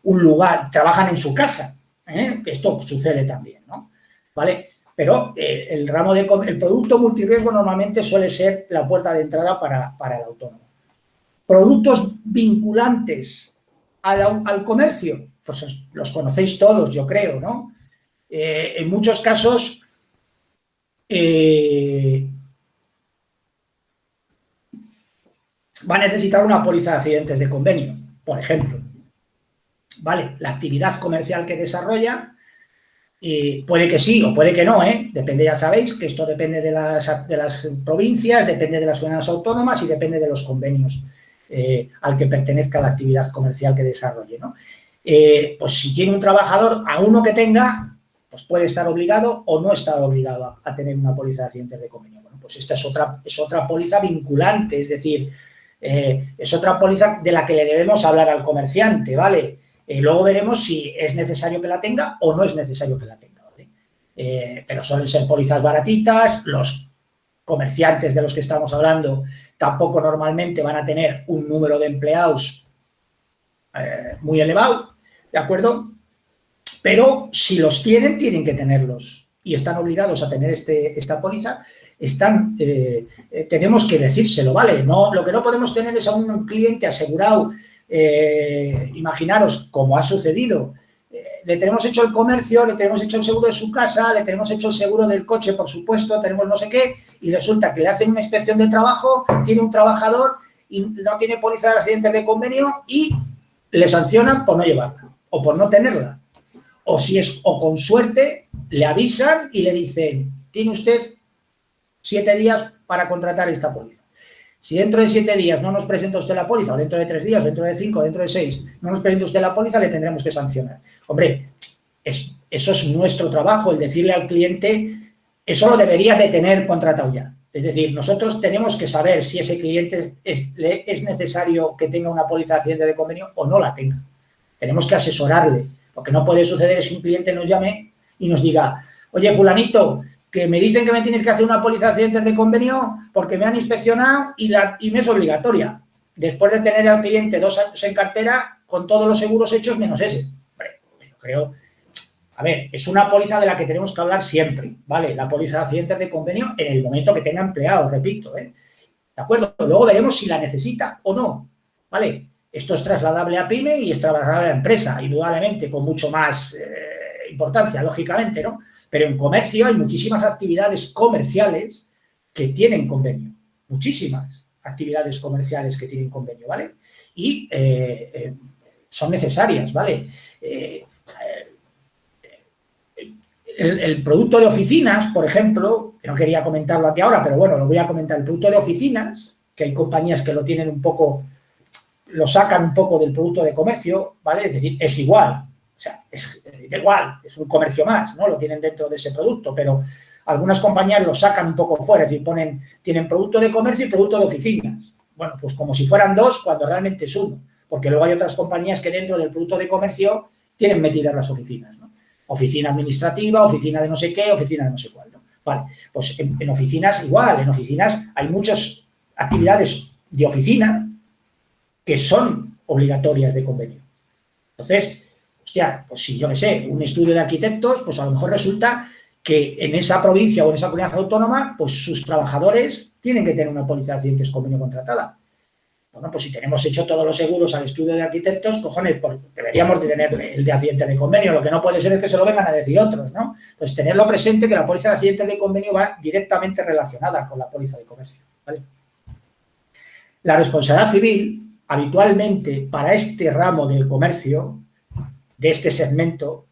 un lugar, trabajan en su casa, que esto sucede también, ¿no? ¿Vale? Pero el producto multirriesgo normalmente suele ser la puerta de entrada para el autónomo. Productos vinculantes al comercio, pues los conocéis todos, yo creo, ¿no? En muchos casos va a necesitar una póliza de accidentes de convenio, por ejemplo. ¿Vale? La actividad comercial que desarrolla, puede que sí o puede que no, depende, ya sabéis, que esto depende de las provincias, depende de las comunidades autónomas y depende de los convenios al que pertenezca la actividad comercial que desarrolle, ¿no? pues si tiene un trabajador, a uno que tenga, pues puede estar obligado o no estar obligado a tener una póliza de accidentes de convenio. Bueno, pues esta es otra póliza vinculante, es decir, es otra póliza de la que le debemos hablar al comerciante, ¿vale? Luego veremos si es necesario que la tenga o no es necesario que la tenga, ¿vale? Pero suelen ser pólizas baratitas, los comerciantes de los que estamos hablando tampoco normalmente van a tener un número de empleados muy elevado, ¿de acuerdo? Pero si los tienen, tienen que tenerlos y están obligados a tener esta póliza, tenemos que decírselo, ¿vale? No, lo que no podemos tener es a un cliente asegurado, imaginaros, como ha sucedido, le tenemos hecho el comercio, le tenemos hecho el seguro de su casa, le tenemos hecho el seguro del coche, por supuesto, tenemos no sé qué, y resulta que le hacen una inspección de trabajo, tiene un trabajador y no tiene póliza de accidentes de convenio y le sancionan por no llevarla o por no tenerla. O con suerte le avisan y le dicen, tiene usted 7 días para contratar esta póliza. Si dentro de 7 días no nos presenta usted la póliza, o dentro de 3 días, o dentro de 5, o dentro de 6, no nos presenta usted la póliza, le tendremos que sancionar. Hombre, eso es nuestro trabajo, el decirle al cliente, eso lo debería de tener contratado ya. Es decir, nosotros tenemos que saber si ese cliente es necesario que tenga una póliza de accidente de convenio o no la tenga. Tenemos que asesorarle. Lo que no puede suceder es que un cliente nos llame y nos diga, oye, fulanito, que me dicen que me tienes que hacer una póliza de accidentes de convenio porque me han inspeccionado y me es obligatoria. Después de tener al cliente 2 años en cartera, con todos los seguros hechos menos ese. Hombre, yo creo... A ver, es una póliza de la que tenemos que hablar siempre, ¿vale? La póliza de accidentes de convenio en el momento que tenga empleados, repito, ¿eh? ¿De acuerdo? Luego veremos si la necesita o no, ¿vale? Esto es trasladable a PYME y es trasladable a empresa, indudablemente, con mucho más importancia, lógicamente, ¿no? Pero en comercio hay muchísimas actividades comerciales que tienen convenio. Muchísimas actividades comerciales que tienen convenio, ¿vale? Y son necesarias, ¿vale? El producto de oficinas, por ejemplo, que no quería comentarlo aquí ahora, pero bueno, lo voy a comentar. El producto de oficinas, que hay compañías que lo tienen un poco, lo sacan un poco del producto de comercio, ¿vale? Es decir, es igual, o sea, es igual, es un comercio más, ¿no? Lo tienen dentro de ese producto, pero algunas compañías lo sacan un poco fuera, es decir, tienen producto de comercio y producto de oficinas. Bueno, pues como si fueran dos cuando realmente es uno, porque luego hay otras compañías que dentro del producto de comercio tienen metidas las oficinas, ¿no? Oficina administrativa, oficina de no sé qué, oficina de no sé cuál, ¿no? Vale, pues en oficinas igual, en oficinas hay muchas actividades de oficina que son obligatorias de convenio. Entonces, hostia, pues si yo qué sé, un estudio de arquitectos, pues a lo mejor resulta que en esa provincia o en esa comunidad autónoma, pues sus trabajadores tienen que tener una póliza de accidentes convenio contratada. Bueno, pues si tenemos hecho todos los seguros al estudio de arquitectos, cojones, pues deberíamos de tener el de accidentes de convenio. Lo que no puede ser es que se lo vengan a decir otros, ¿no? Entonces, tenerlo presente que la póliza de accidentes de convenio va directamente relacionada con la póliza de comercio, ¿vale? La responsabilidad civil, habitualmente, para este ramo del comercio, de este segmento,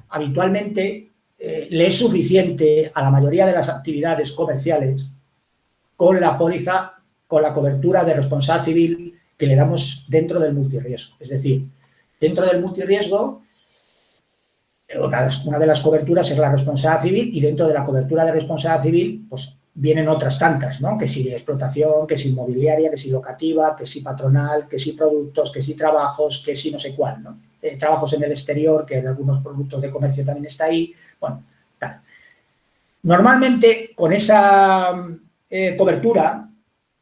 habitualmente le es suficiente a la mayoría de las actividades comerciales con la póliza, con la cobertura de responsabilidad civil que le damos dentro del multirriesgo. Es decir, dentro del multirriesgo, una de las coberturas es la responsabilidad civil y dentro de la cobertura de responsabilidad civil, pues vienen otras tantas, ¿no? Que si de explotación, que si inmobiliaria, que si locativa, que si patronal, que si productos, que si trabajos, que si no sé cuál, ¿no? Trabajos en el exterior, que en algunos productos de comercio también está ahí, bueno, tal. Normalmente, con esa cobertura,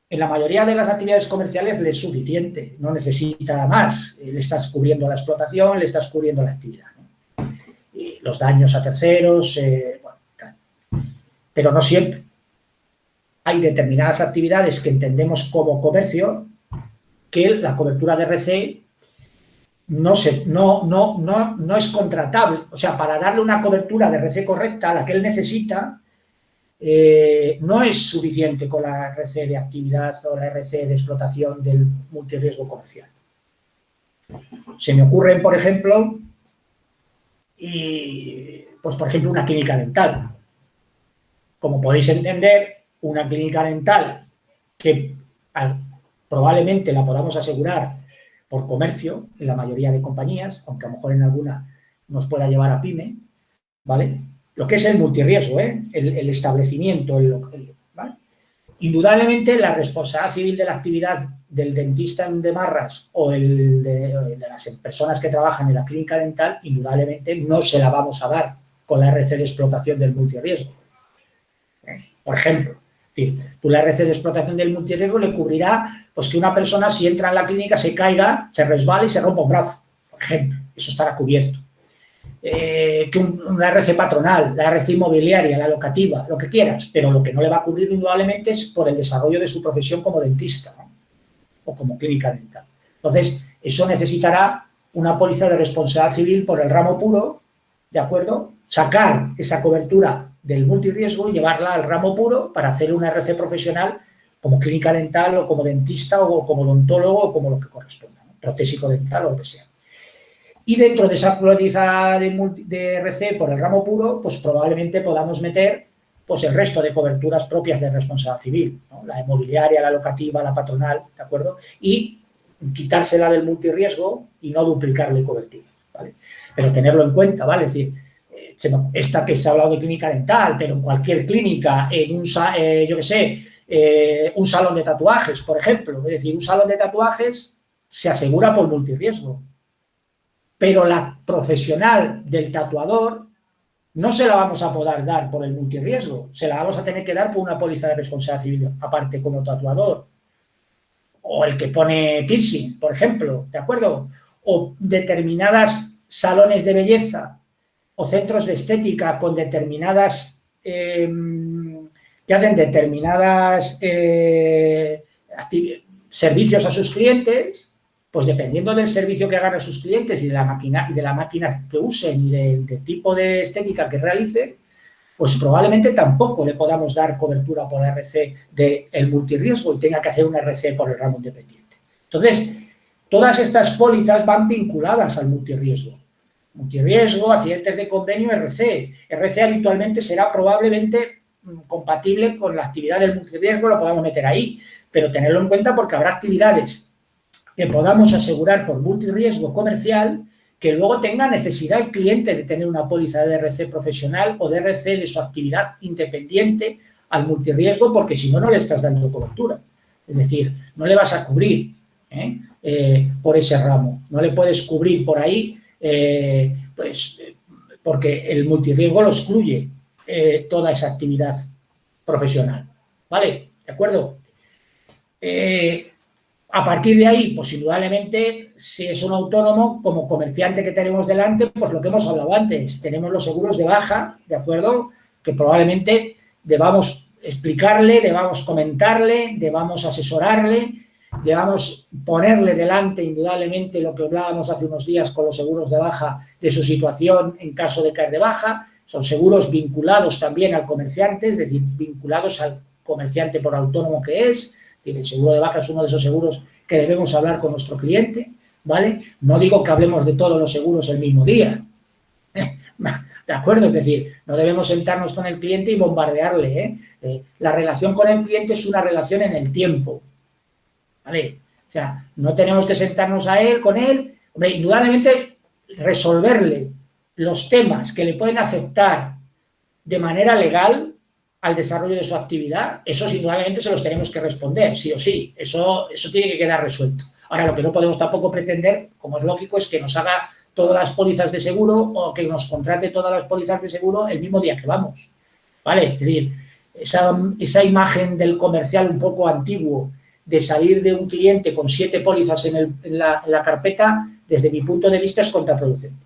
en la mayoría de las actividades comerciales le es suficiente, no necesita más. Le estás cubriendo la explotación, le estás cubriendo la actividad, ¿no? Y los daños a terceros, bueno, tal. Pero no siempre. Hay determinadas actividades que entendemos como comercio que la cobertura de RC no es contratable. O sea, para darle una cobertura de RC correcta a la que él necesita, no es suficiente con la RC de actividad o la RC de explotación del multirriesgo comercial. Se me ocurren, por ejemplo, pues por ejemplo, una clínica dental. Como podéis entender, una clínica dental que probablemente la podamos asegurar por comercio en la mayoría de compañías, aunque a lo mejor en alguna nos pueda llevar a pyme, ¿vale? Lo que es el multirriesgo, el establecimiento, ¿vale? Indudablemente la responsabilidad civil de la actividad del dentista de Marras o de las personas que trabajan en la clínica dental, indudablemente no se la vamos a dar con la RC de explotación del multirriesgo. Por ejemplo, tú la RC de explotación del multirriesgo le cubrirá pues que una persona si entra en la clínica se caiga, se resbale y se rompa un brazo, por ejemplo, eso estará cubierto. Que una RC patronal, la RC inmobiliaria, la locativa, lo que quieras, pero lo que no le va a cubrir indudablemente es por el desarrollo de su profesión como dentista, ¿no? O como clínica dental. Entonces, eso necesitará una póliza de responsabilidad civil por el ramo puro, ¿de acuerdo? Sacar esa cobertura del multirriesgo y llevarla al ramo puro para hacer una RC profesional como clínica dental o como dentista o como odontólogo o como lo que corresponda, ¿no? Protésico dental o lo que sea. Y dentro de esa póliza de RC por el ramo puro, pues probablemente podamos meter pues el resto de coberturas propias de responsabilidad civil, ¿no? La inmobiliaria, la locativa, la patronal, ¿de acuerdo? Y quitársela del multirriesgo y no duplicarle cobertura, ¿vale? Pero tenerlo en cuenta, ¿vale? Es decir, esta que se ha hablado de clínica dental, pero en cualquier clínica, en un, yo qué sé, un salón de tatuajes, por ejemplo. Es decir, un salón de tatuajes se asegura por multirriesgo. Pero la profesional del tatuador no se la vamos a poder dar por el multirriesgo, se la vamos a tener que dar por una póliza de responsabilidad civil aparte como tatuador. O el que pone piercing, por ejemplo, ¿de acuerdo? O determinadas salones de belleza o centros de estética con determinadas, que hacen determinadas servicios a sus clientes. Pues dependiendo del servicio que hagan a sus clientes y de la máquina que usen y del tipo de estética que realicen, pues probablemente tampoco le podamos dar cobertura por la RC del multirriesgo y tenga que hacer una RC por el ramo independiente. Entonces, todas estas pólizas van vinculadas al multirriesgo. Multirriesgo, accidentes de convenio, RC. RC habitualmente será probablemente compatible con la actividad del multirriesgo, lo podamos meter ahí, pero tenerlo en cuenta porque habrá actividades que podamos asegurar por multirriesgo comercial que luego tenga necesidad el cliente de tener una póliza de RC profesional o de RC de su actividad independiente al multirriesgo porque si no, no le estás dando cobertura. Es decir, no le vas a cubrir por ese ramo, no le puedes cubrir por ahí pues porque el multirriesgo lo excluye toda esa actividad profesional. ¿Vale? ¿De acuerdo? A partir de ahí, pues indudablemente, si es un autónomo, como comerciante que tenemos delante, pues lo que hemos hablado antes, tenemos los seguros de baja, ¿de acuerdo? Que probablemente debamos explicarle, debamos comentarle, debamos asesorarle, debamos ponerle delante indudablemente lo que hablábamos hace unos días con los seguros de baja de su situación en caso de caer de baja. Son seguros vinculados también al comerciante, es decir, vinculados al comerciante por autónomo que es. El seguro de baja es uno de esos seguros que debemos hablar con nuestro cliente, ¿vale? No digo que hablemos de todos los seguros el mismo día, ¿de acuerdo? Es decir, no debemos sentarnos con el cliente y bombardearle, la relación con el cliente es una relación en el tiempo, ¿vale? O sea, no tenemos que sentarnos con él, hombre, indudablemente resolverle los temas que le pueden afectar de manera legal al desarrollo de su actividad, esos indudablemente se los tenemos que responder, sí o sí, eso tiene que quedar resuelto. Ahora, lo que no podemos tampoco pretender, como es lógico, es que nos haga todas las pólizas de seguro o que nos contrate todas las pólizas de seguro el mismo día que vamos, ¿vale? Es decir, esa imagen del comercial un poco antiguo de salir de un cliente con 7 pólizas en la carpeta, desde mi punto de vista es contraproducente.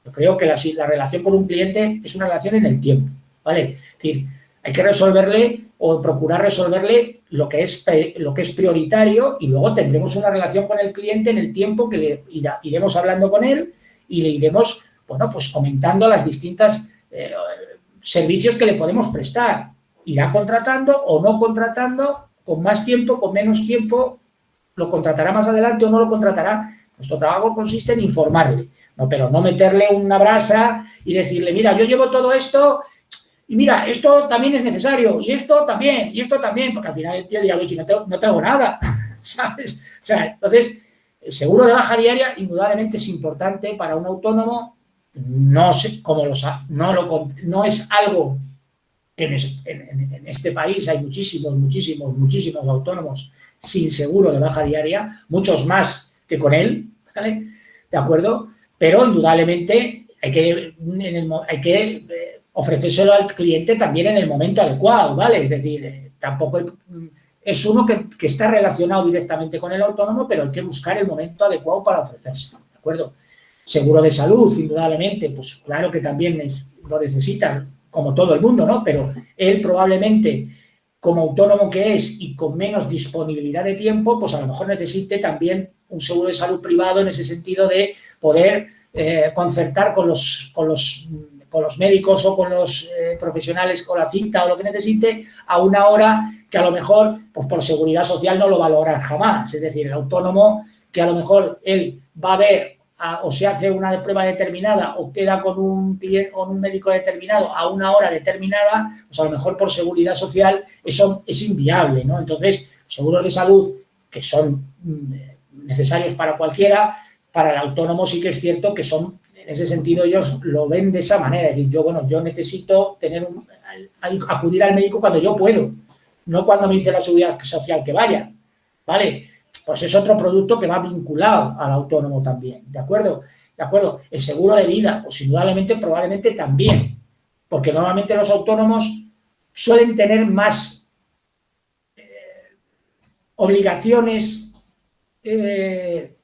Yo creo que la relación con un cliente es una relación en el tiempo, ¿vale? Es decir, hay que resolverle o procurar resolverle lo que es prioritario y luego tendremos una relación con el cliente en el tiempo que iremos hablando con él y le iremos, bueno, pues comentando las distintas servicios que le podemos prestar. Irá contratando o no contratando, con más tiempo, con menos tiempo, lo contratará más adelante o no lo contratará. Nuestro trabajo consiste en informarle, ¿no? Pero no meterle una brasa y decirle, mira, yo llevo todo esto. Y mira, esto también es necesario, y esto también, porque al final el tío dirá, oye, no te hago nada, ¿sabes? O sea, entonces, El seguro de baja diaria indudablemente es importante para un autónomo, no es algo que en este país hay muchísimos autónomos sin seguro de baja diaria, muchos más que con él, ¿vale? ¿De acuerdo? Pero indudablemente hay que ofrecérselo al cliente también en el momento adecuado, ¿vale? Es decir, tampoco es uno que está relacionado directamente con el autónomo, pero hay que buscar el momento adecuado para ofrecérselo, ¿de acuerdo? Seguro de salud, indudablemente, pues claro que también lo necesitan, como todo el mundo, ¿no? Pero él probablemente, como autónomo que es y con menos disponibilidad de tiempo, pues a lo mejor necesite también un seguro de salud privado en ese sentido de poder concertar con los médicos o con los profesionales, con la cita o lo que necesite, a una hora que a lo mejor, pues por seguridad social no lo va a lograr jamás. Es decir, el autónomo que a lo mejor él va a ver o se hace una prueba determinada o queda con un cliente o un médico determinado a una hora determinada, pues a lo mejor por seguridad social eso es inviable, ¿no? Entonces, seguros de salud que son necesarios para cualquiera, para el autónomo sí que es cierto que son, en ese sentido ellos lo ven de esa manera, es decir, yo necesito acudir al médico cuando yo puedo, no cuando me dice la seguridad social que vaya, ¿vale? Pues es otro producto que va vinculado al autónomo también, ¿de acuerdo? ¿De acuerdo? El seguro de vida, pues indudablemente, probablemente también, porque normalmente los autónomos suelen tener más obligaciones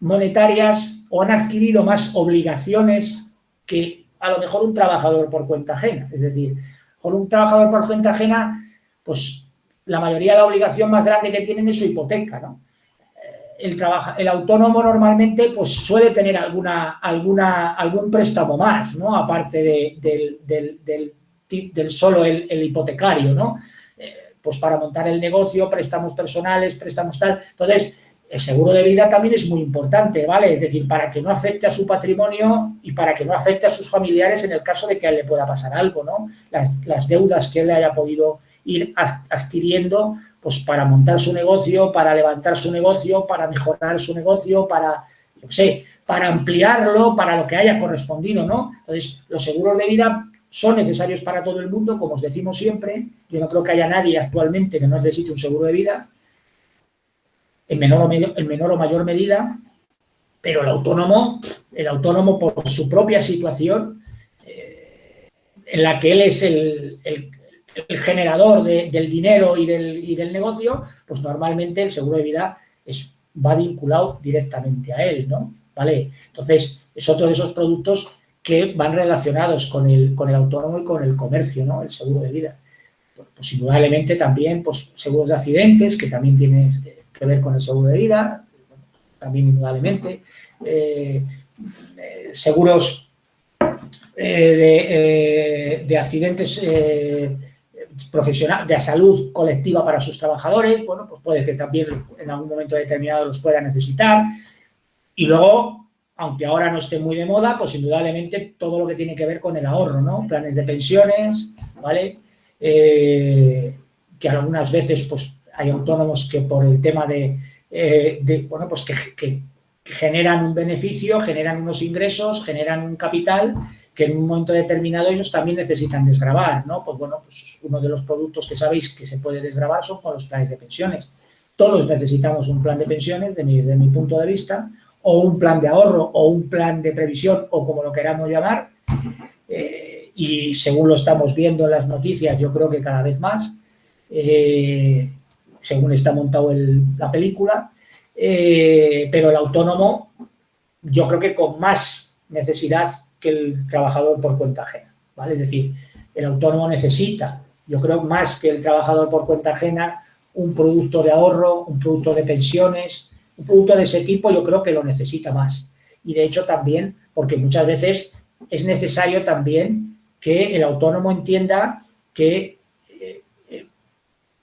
monetarias o han adquirido más obligaciones que a lo mejor un trabajador por cuenta ajena. Es decir, con un trabajador por cuenta ajena, pues la mayoría de la obligación más grande que tienen es su hipoteca, ¿no? El autónomo normalmente pues suele tener algún préstamo más, ¿no? Aparte del solo el hipotecario, ¿no? Pues para montar el negocio, préstamos personales, préstamos tal. Entonces, el seguro de vida también es muy importante, ¿vale? Es decir, para que no afecte a su patrimonio y para que no afecte a sus familiares en el caso de que a él le pueda pasar algo, ¿no? Las deudas que él le haya podido ir adquiriendo, pues para montar su negocio, para levantar su negocio, para mejorar su negocio, para, yo qué sé, para ampliarlo, para lo que haya correspondido, ¿no? Entonces, los seguros de vida son necesarios para todo el mundo, como os decimos siempre. Yo no creo que haya nadie actualmente que no necesite un seguro de vida, en menor o mayor medida, pero el autónomo por su propia situación, en la que él es el generador del dinero y del negocio, pues normalmente el seguro de vida va vinculado directamente a él, ¿no? ¿Vale? Entonces, es otro de esos productos que van relacionados con el autónomo y con el comercio, ¿no? El seguro de vida. Pues indudablemente también pues, seguros de accidentes, que también tienen que ver con el seguro de vida, también indudablemente. Seguros de accidentes profesional, de salud colectiva para sus trabajadores, bueno, pues puede que también en algún momento determinado los pueda necesitar. Y luego, aunque ahora no esté muy de moda, pues indudablemente todo lo que tiene que ver con el ahorro, ¿no? Planes de pensiones, ¿vale? Que algunas veces pues hay autónomos que por el tema bueno, pues que generan un beneficio, generan unos ingresos, generan un capital que en un momento determinado ellos también necesitan desgravar, ¿no? Pues bueno, pues uno de los productos que sabéis que se puede desgravar son con los planes de pensiones. Todos necesitamos un plan de pensiones, de mi punto de vista, o un plan de ahorro, o un plan de previsión, o como lo queramos llamar, y según lo estamos viendo en las noticias, yo creo que cada vez más, según está montado la película, pero el autónomo yo creo que con más necesidad que el trabajador por cuenta ajena, ¿vale? Es decir, el autónomo necesita, yo creo más que el trabajador por cuenta ajena, un producto de ahorro, un producto de pensiones, un producto de ese tipo, yo creo que lo necesita más. Y de hecho también, porque muchas veces es necesario también que el autónomo entienda que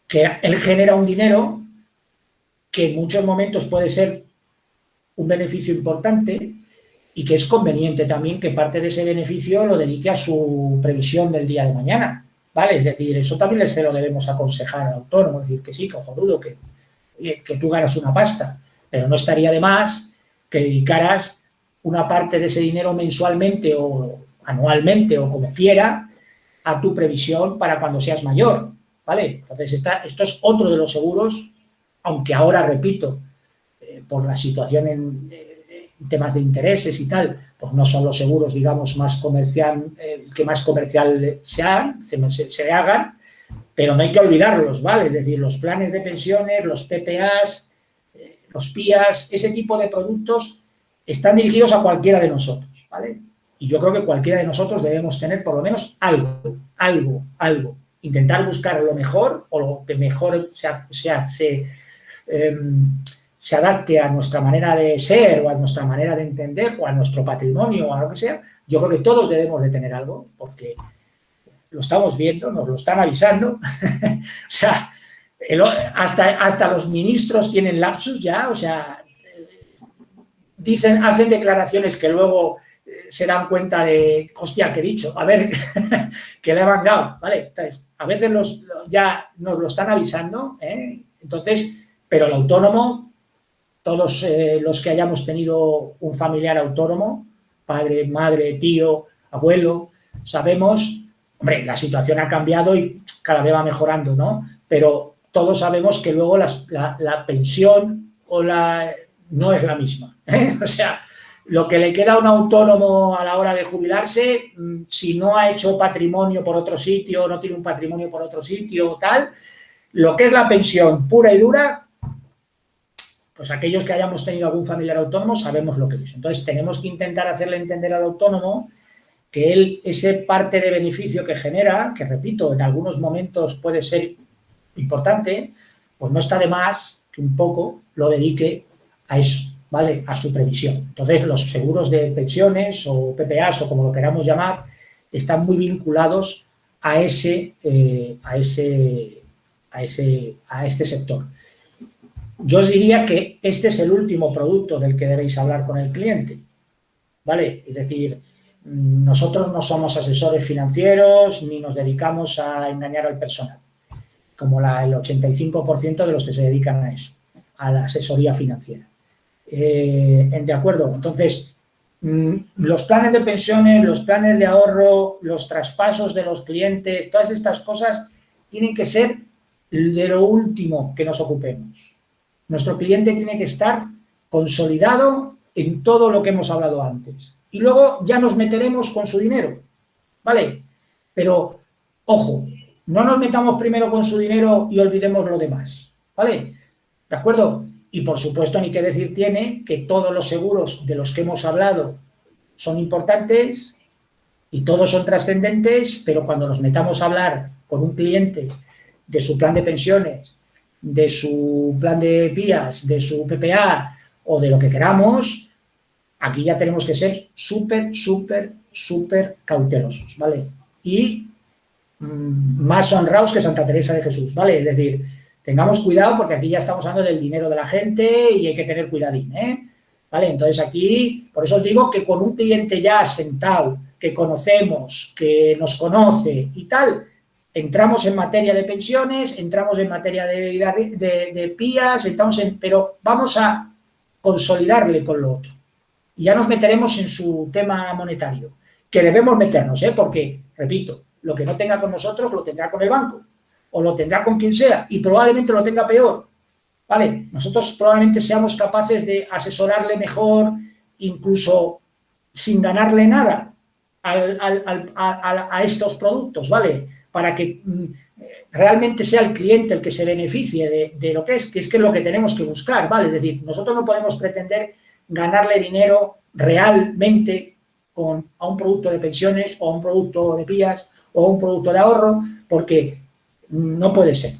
él genera un dinero que en muchos momentos puede ser un beneficio importante y que es conveniente también que parte de ese beneficio lo dedique a su previsión del día de mañana, ¿vale? Es decir, eso también se lo debemos aconsejar al autónomo, es decir, que sí, cojonudo, que tú ganas una pasta, pero no estaría de más que dedicaras una parte de ese dinero mensualmente o anualmente o como quiera a tu previsión para cuando seas mayor, ¿vale? Entonces, esto es otro de los seguros, aunque ahora, repito, por la situación en temas de intereses y tal, pues no son los seguros, digamos, más comercial, que más comercial se hagan, pero no hay que olvidarlos, ¿vale? Es decir, los planes de pensiones, los PPAs, los PIAs, ese tipo de productos están dirigidos a cualquiera de nosotros, ¿vale? Y yo creo que cualquiera de nosotros debemos tener por lo menos algo. Intentar buscar lo mejor o lo que mejor se adapte a nuestra manera de ser o a nuestra manera de entender o a nuestro patrimonio o a lo que sea. Yo creo que todos debemos de tener algo porque lo estamos viendo, nos lo están avisando. O sea, hasta los ministros tienen lapsus ya, o sea, hacen declaraciones que luego se dan cuenta de, hostia, ¿qué he dicho? A ver, que le he mangado, ¿vale? Entonces, a veces ya nos lo están avisando, ¿eh? Entonces, pero el autónomo, todos los que hayamos tenido un familiar autónomo, padre, madre, tío, abuelo, sabemos, hombre, la situación ha cambiado y cada vez va mejorando, ¿no? Pero todos sabemos que luego la pensión no es la misma, ¿eh? O sea, lo que le queda a un autónomo a la hora de jubilarse, si no ha hecho patrimonio por otro sitio, no tiene un patrimonio por otro sitio o tal, lo que es la pensión pura y dura, pues aquellos que hayamos tenido algún familiar autónomo sabemos lo que es. Entonces tenemos que intentar hacerle entender al autónomo que ese parte de beneficio que genera, que repito, en algunos momentos puede ser importante, pues no está de más que un poco lo dedique a eso, ¿vale? A su previsión. Entonces, los seguros de pensiones o PPAs o como lo queramos llamar, están muy vinculados a este sector. Yo os diría que este es el último producto del que debéis hablar con el cliente, ¿vale? Es decir, nosotros no somos asesores financieros ni nos dedicamos a engañar al personal, como el 85% de los que se dedican a eso, a la asesoría financiera. ¿De acuerdo? Entonces, los planes de pensiones, los planes de ahorro, los traspasos de los clientes, todas estas cosas tienen que ser de lo último que nos ocupemos. Nuestro cliente tiene que estar consolidado en todo lo que hemos hablado antes. Y luego ya nos meteremos con su dinero, ¿vale? Pero, ojo, no nos metamos primero con su dinero y olvidemos lo demás, ¿vale? ¿De acuerdo? Y, por supuesto, ni que decir tiene que todos los seguros de los que hemos hablado son importantes y todos son trascendentes, pero cuando nos metamos a hablar con un cliente de su plan de pensiones, de su plan de PIAs, de su PPA o de lo que queramos, aquí ya tenemos que ser súper cautelosos, ¿vale? Y más honrados que Santa Teresa de Jesús, ¿vale? Es decir, tengamos cuidado porque aquí ya estamos hablando del dinero de la gente y hay que tener cuidadín, ¿eh? ¿Vale? Entonces aquí, por eso os digo que con un cliente ya sentado, que conocemos, que nos conoce y tal, entramos en materia de pensiones, entramos en materia de PIAs, pero vamos a consolidarle con lo otro. Y ya nos meteremos en su tema monetario, que debemos meternos, ¿eh? Porque, repito, lo que no tenga con nosotros lo tendrá con el banco o lo tendrá con quien sea y probablemente lo tenga peor, ¿vale? Nosotros probablemente seamos capaces de asesorarle mejor, incluso sin ganarle nada a estos productos, ¿vale? Para que realmente sea el cliente el que se beneficie de lo que es lo que tenemos que buscar, ¿vale? Es decir, nosotros no podemos pretender ganarle dinero realmente a un producto de pensiones o a un producto de PIAs o a un producto de ahorro, porque no puede ser.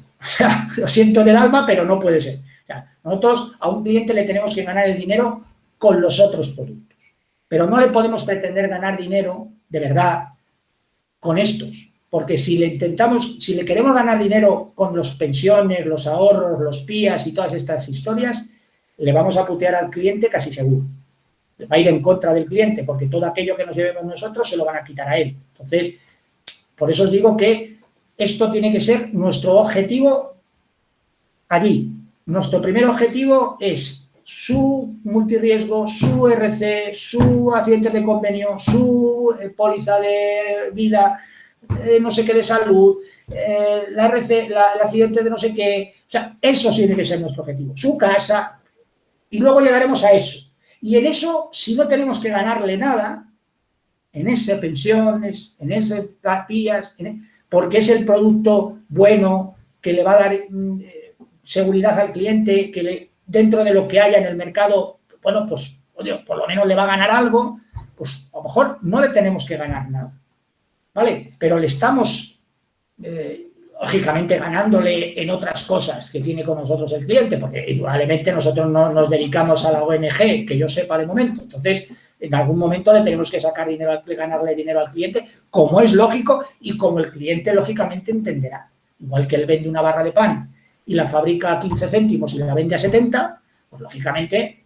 Lo siento en el alma, pero no puede ser. O sea, nosotros a un cliente le tenemos que ganar el dinero con los otros productos, pero no le podemos pretender ganar dinero de verdad con estos, porque si le queremos ganar dinero con las pensiones, los ahorros, los PIAs y todas estas historias, le vamos a putear al cliente casi seguro. Va a ir en contra del cliente, porque todo aquello que nos llevemos nosotros se lo van a quitar a él. Entonces, por eso os digo que esto tiene que ser nuestro objetivo allí. Nuestro primer objetivo es su multirriesgo, su RC, su accidentes de convenio, su póliza de vida, no sé qué de salud, la RC, el accidente de no sé qué. O sea, eso tiene que ser nuestro objetivo. Su casa. Y luego llegaremos a eso. Y en eso, si no tenemos que ganarle nada, en ese pensiones, en ese PIAs, porque es el producto bueno que le va a dar seguridad al cliente, que dentro de lo que haya en el mercado, bueno, pues por lo menos le va a ganar algo, pues a lo mejor no le tenemos que ganar nada, ¿vale? Pero le estamos, lógicamente, ganándole en otras cosas que tiene con nosotros el cliente, porque igualmente nosotros no nos dedicamos a la ONG, que yo sepa de momento. Entonces, en algún momento le tenemos que sacar dinero, ganarle dinero al cliente, como es lógico y como el cliente, lógicamente, entenderá. Igual que él vende una barra de pan y la fabrica a 15 céntimos y la vende a 70, pues lógicamente,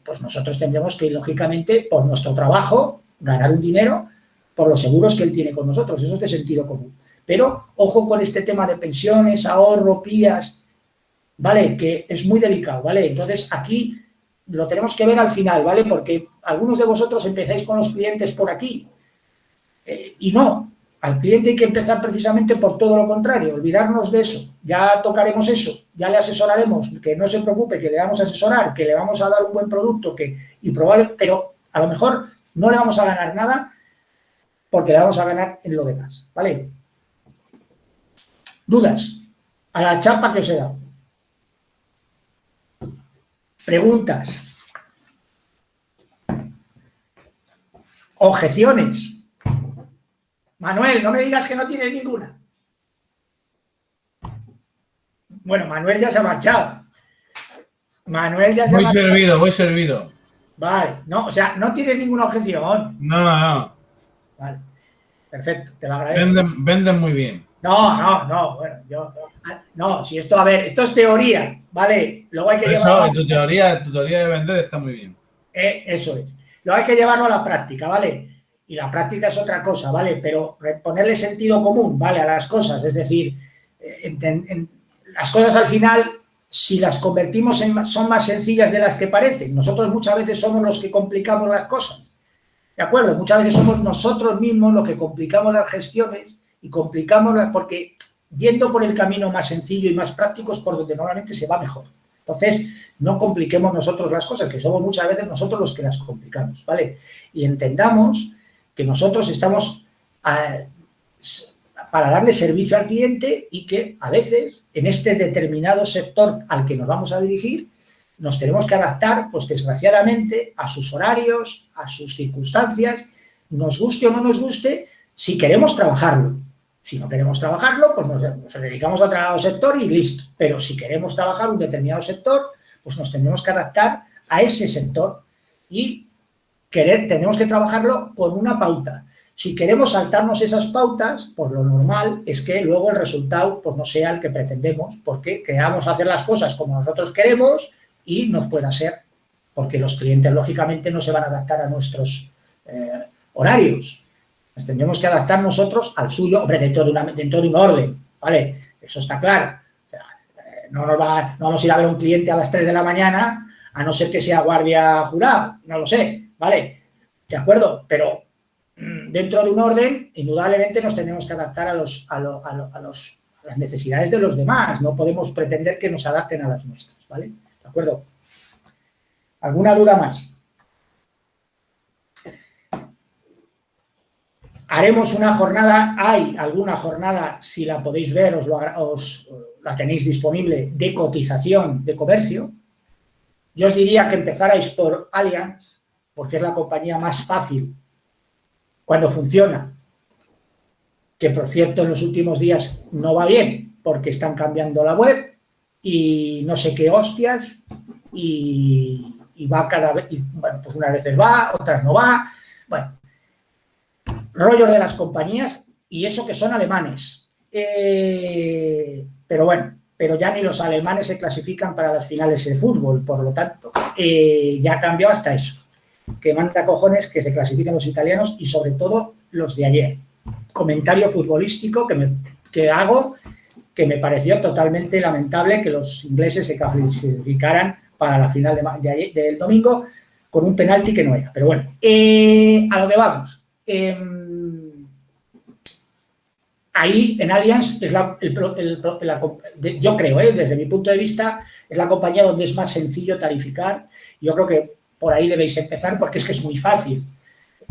pues nosotros tendremos que, lógicamente, por nuestro trabajo, ganar un dinero por los seguros que él tiene con nosotros. Eso es de sentido común. Pero, ojo con este tema de pensiones, ahorro, PIAs, ¿vale? Que es muy delicado, ¿vale? Entonces, aquí lo tenemos que ver al final, ¿vale? Porque algunos de vosotros empezáis con los clientes por aquí y no. Al cliente hay que empezar precisamente por todo lo contrario, olvidarnos de eso. Ya tocaremos eso, ya le asesoraremos, que no se preocupe, que le vamos a asesorar, que le vamos a dar un buen producto pero a lo mejor no le vamos a ganar nada porque le vamos a ganar en lo demás, ¿vale? ¿Dudas? A la chapa que os he dado. Preguntas. Objeciones. Manuel, no me digas que no tienes ninguna. Bueno, Manuel ya se ha marchado. Voy servido. Vale, no, o sea, no tienes ninguna objeción. No. Vale, perfecto, te lo agradezco. Venden muy bien. No, bueno, no, si esto, a ver, esto es teoría, ¿vale? Luego hay que llevarlo. Tu teoría de vender está muy bien. Eso es. Luego hay que llevarlo a la práctica, ¿vale? Y la práctica es otra cosa, ¿vale? Pero ponerle sentido común, ¿vale? A las cosas, es decir, las cosas al final, si las convertimos son más sencillas de las que parecen. Nosotros muchas veces somos los que complicamos las cosas, ¿de acuerdo? Muchas veces somos nosotros mismos los que complicamos las gestiones y complicamos porque yendo por el camino más sencillo y más práctico es por donde normalmente se va mejor. Entonces, no compliquemos nosotros las cosas, que somos muchas veces nosotros los que las complicamos, ¿vale? Y entendamos que nosotros estamos para darle servicio al cliente y que a veces en este determinado sector al que nos vamos a dirigir nos tenemos que adaptar, pues desgraciadamente, a sus horarios, a sus circunstancias, nos guste o no nos guste, si queremos trabajarlo. Si no queremos trabajarlo, pues nos dedicamos a otro sector y listo. Pero si queremos trabajar un determinado sector, pues nos tenemos que adaptar a ese sector y tenemos que trabajarlo con una pauta. Si queremos saltarnos esas pautas, pues lo normal es que luego el resultado pues no sea el que pretendemos, porque queramos hacer las cosas como nosotros queremos y nos pueda ser, porque los clientes lógicamente no se van a adaptar a nuestros horarios. Nos tendremos que adaptar nosotros al suyo, hombre, dentro de un orden, ¿vale? Eso está claro. O sea, no vamos a ir a ver a un cliente a las 3 de la mañana, a no ser que sea guardia jurado, no lo sé, ¿vale? De acuerdo, pero dentro de un orden, indudablemente nos tenemos que adaptar a las necesidades de los demás. No podemos pretender que nos adapten a las nuestras, ¿vale? ¿De acuerdo? ¿Alguna duda más? Haremos una jornada, hay alguna jornada, si la podéis ver, os la tenéis disponible, de cotización de comercio. Yo os diría que empezarais por Allianz, porque es la compañía más fácil cuando funciona, que por cierto en los últimos días no va bien, porque están cambiando la web y no sé qué hostias, y va cada vez, y bueno, pues unas veces va, otras no va, bueno, rollos de las compañías, y eso que son alemanes. Pero bueno, pero ya ni los alemanes se clasifican para las finales de fútbol, por lo tanto, ya cambió hasta eso. Que manda cojones que se clasifiquen los italianos y sobre todo los de ayer. Comentario futbolístico que hago, que me pareció totalmente lamentable que los ingleses se clasificaran para la final del domingo con un penalti que no era. Pero bueno, a lo que vamos. Ahí en Allianz es yo creo, desde mi punto de vista, es la compañía donde es más sencillo tarificar. Yo creo que por ahí debéis empezar porque es que es muy fácil.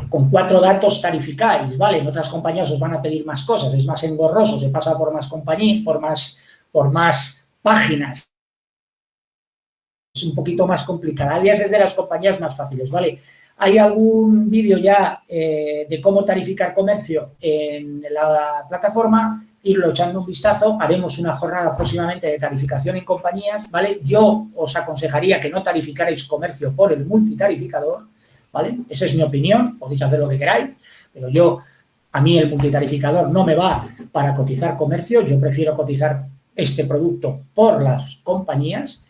Con 4 datos tarificáis, ¿vale? En otras compañías os van a pedir más cosas, es más engorroso, se pasa por más compañías, por más páginas. Es un poquito más complicado. Allianz es de las compañías más fáciles, ¿vale? Hay algún vídeo ya de cómo tarificar comercio en la plataforma, irlo echando un vistazo. Haremos una jornada próximamente de tarificación en compañías, ¿vale? Yo os aconsejaría que no tarificarais comercio por el multitarificador, ¿vale? Esa es mi opinión, podéis hacer lo que queráis, pero a mí el multitarificador no me va para cotizar comercio, yo prefiero cotizar este producto por las compañías.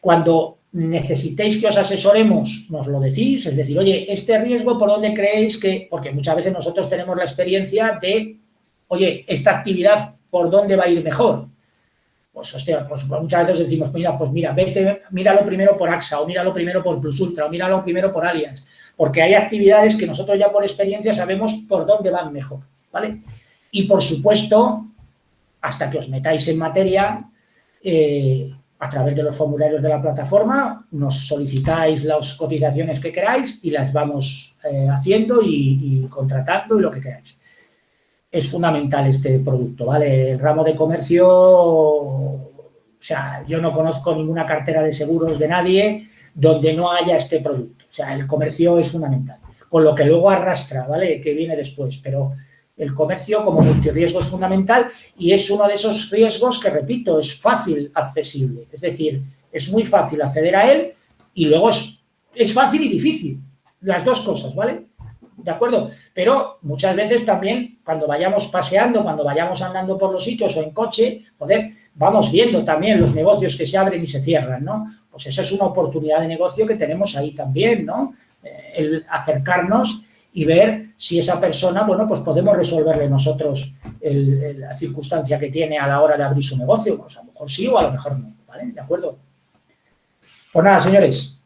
Cuando necesitéis que os asesoremos, nos lo decís, es decir, oye, este riesgo, ¿por dónde creéis que...? Porque muchas veces nosotros tenemos la experiencia de, oye, esta actividad, ¿por dónde va a ir mejor? Pues, hostia, pues muchas veces decimos, míralo primero por AXA, o míralo primero por Plus Ultra, o míralo primero por Allianz, porque hay actividades que nosotros ya por experiencia sabemos por dónde van mejor, ¿vale? Y, por supuesto, hasta que os metáis en materia, a través de los formularios de la plataforma, nos solicitáis las cotizaciones que queráis y las vamos haciendo y contratando y lo que queráis. Es fundamental este producto, ¿vale? El ramo de comercio, o sea, yo no conozco ninguna cartera de seguros de nadie donde no haya este producto. O sea, el comercio es fundamental, con lo que luego arrastra, ¿vale? Que viene después, pero el comercio como multirriesgo es fundamental y es uno de esos riesgos que, repito, es fácil accesible. Es decir, es muy fácil acceder a él y luego es fácil y difícil, las dos cosas, ¿vale? ¿De acuerdo? Pero muchas veces también cuando vayamos paseando, cuando vayamos andando por los sitios o en coche, vamos viendo también los negocios que se abren y se cierran, ¿no? Pues eso es una oportunidad de negocio que tenemos ahí también, ¿no? El acercarnos y ver si esa persona, bueno, pues podemos resolverle nosotros la circunstancia que tiene a la hora de abrir su negocio. Pues a lo mejor sí o a lo mejor no, ¿vale? ¿De acuerdo? Pues nada, señores,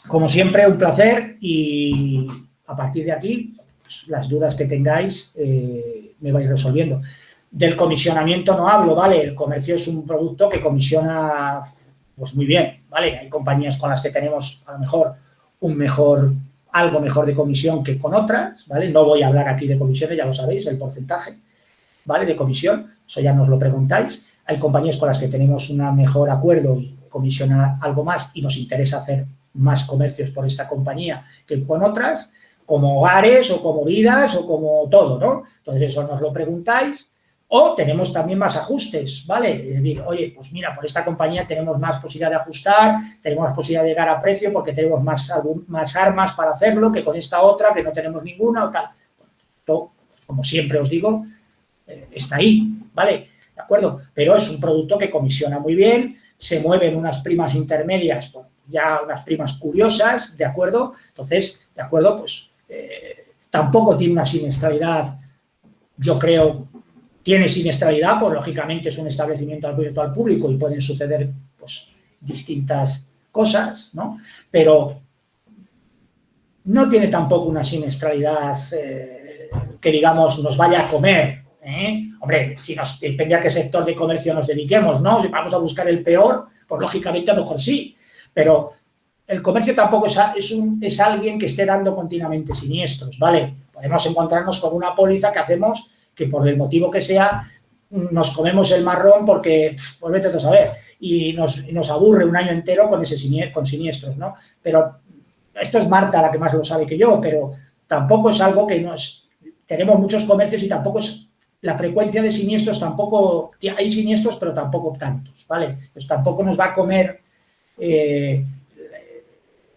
como siempre, un placer y a partir de aquí, pues, las dudas que tengáis me vais resolviendo. Del comisionamiento no hablo, ¿vale? El comercio es un producto que comisiona pues muy bien, ¿vale? Hay compañías con las que tenemos a lo mejor algo mejor de comisión que con otras, ¿vale? No voy a hablar aquí de comisiones, ya lo sabéis, el porcentaje, ¿vale? De comisión, eso ya nos lo preguntáis. Hay compañías con las que tenemos un mejor acuerdo y comisiona algo más y nos interesa hacer más comercios por esta compañía que con otras, como Hogares o como Vidas o como todo, ¿no? Entonces eso nos lo preguntáis. O tenemos también más ajustes, ¿vale? Es decir, oye, pues mira, por esta compañía tenemos más posibilidad de ajustar, tenemos más posibilidad de llegar a precio porque tenemos más armas para hacerlo que con esta otra que no tenemos ninguna o tal. Esto, como siempre os digo, está ahí, ¿vale? ¿De acuerdo? Pero es un producto que comisiona muy bien, se mueven unas primas intermedias, pues, ya unas primas curiosas, ¿de acuerdo? Entonces, ¿de acuerdo? Pues tampoco tiene una siniestralidad, yo creo. Tiene siniestralidad, pues lógicamente es un establecimiento abierto al público y pueden suceder pues distintas cosas, ¿no? Pero no tiene tampoco una siniestralidad que, digamos, nos vaya a comer, ¿eh? Hombre, si depende a qué sector de comercio nos dediquemos, ¿no? Si vamos a buscar el peor, pues lógicamente a lo mejor sí, pero el comercio tampoco es alguien que esté dando continuamente siniestros, ¿vale? Podemos encontrarnos con una póliza que hacemos que por el motivo que sea nos comemos el marrón porque, pues vete a saber, y nos aburre un año entero con siniestros, ¿no? Pero esto es Marta la que más lo sabe que yo, pero tampoco es algo que tenemos muchos comercios y tampoco es la frecuencia de siniestros, tampoco hay siniestros, pero tampoco tantos, ¿vale? Pues tampoco nos va a comer en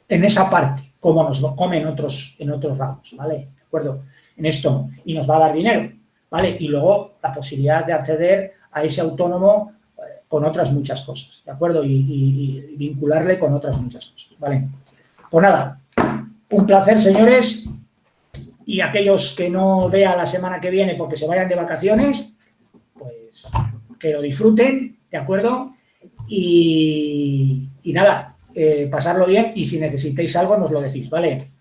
esa parte como nos lo come en otros lados, ¿vale? ¿De acuerdo? En esto no. Y nos va a dar dinero, ¿vale? Y luego la posibilidad de acceder a ese autónomo con otras muchas cosas, ¿de acuerdo? Y vincularle con otras muchas cosas, ¿vale? Pues nada, un placer, señores, y aquellos que no vean la semana que viene porque se vayan de vacaciones, pues que lo disfruten, ¿de acuerdo? Y nada, pasarlo bien y si necesitáis algo nos lo decís, ¿vale?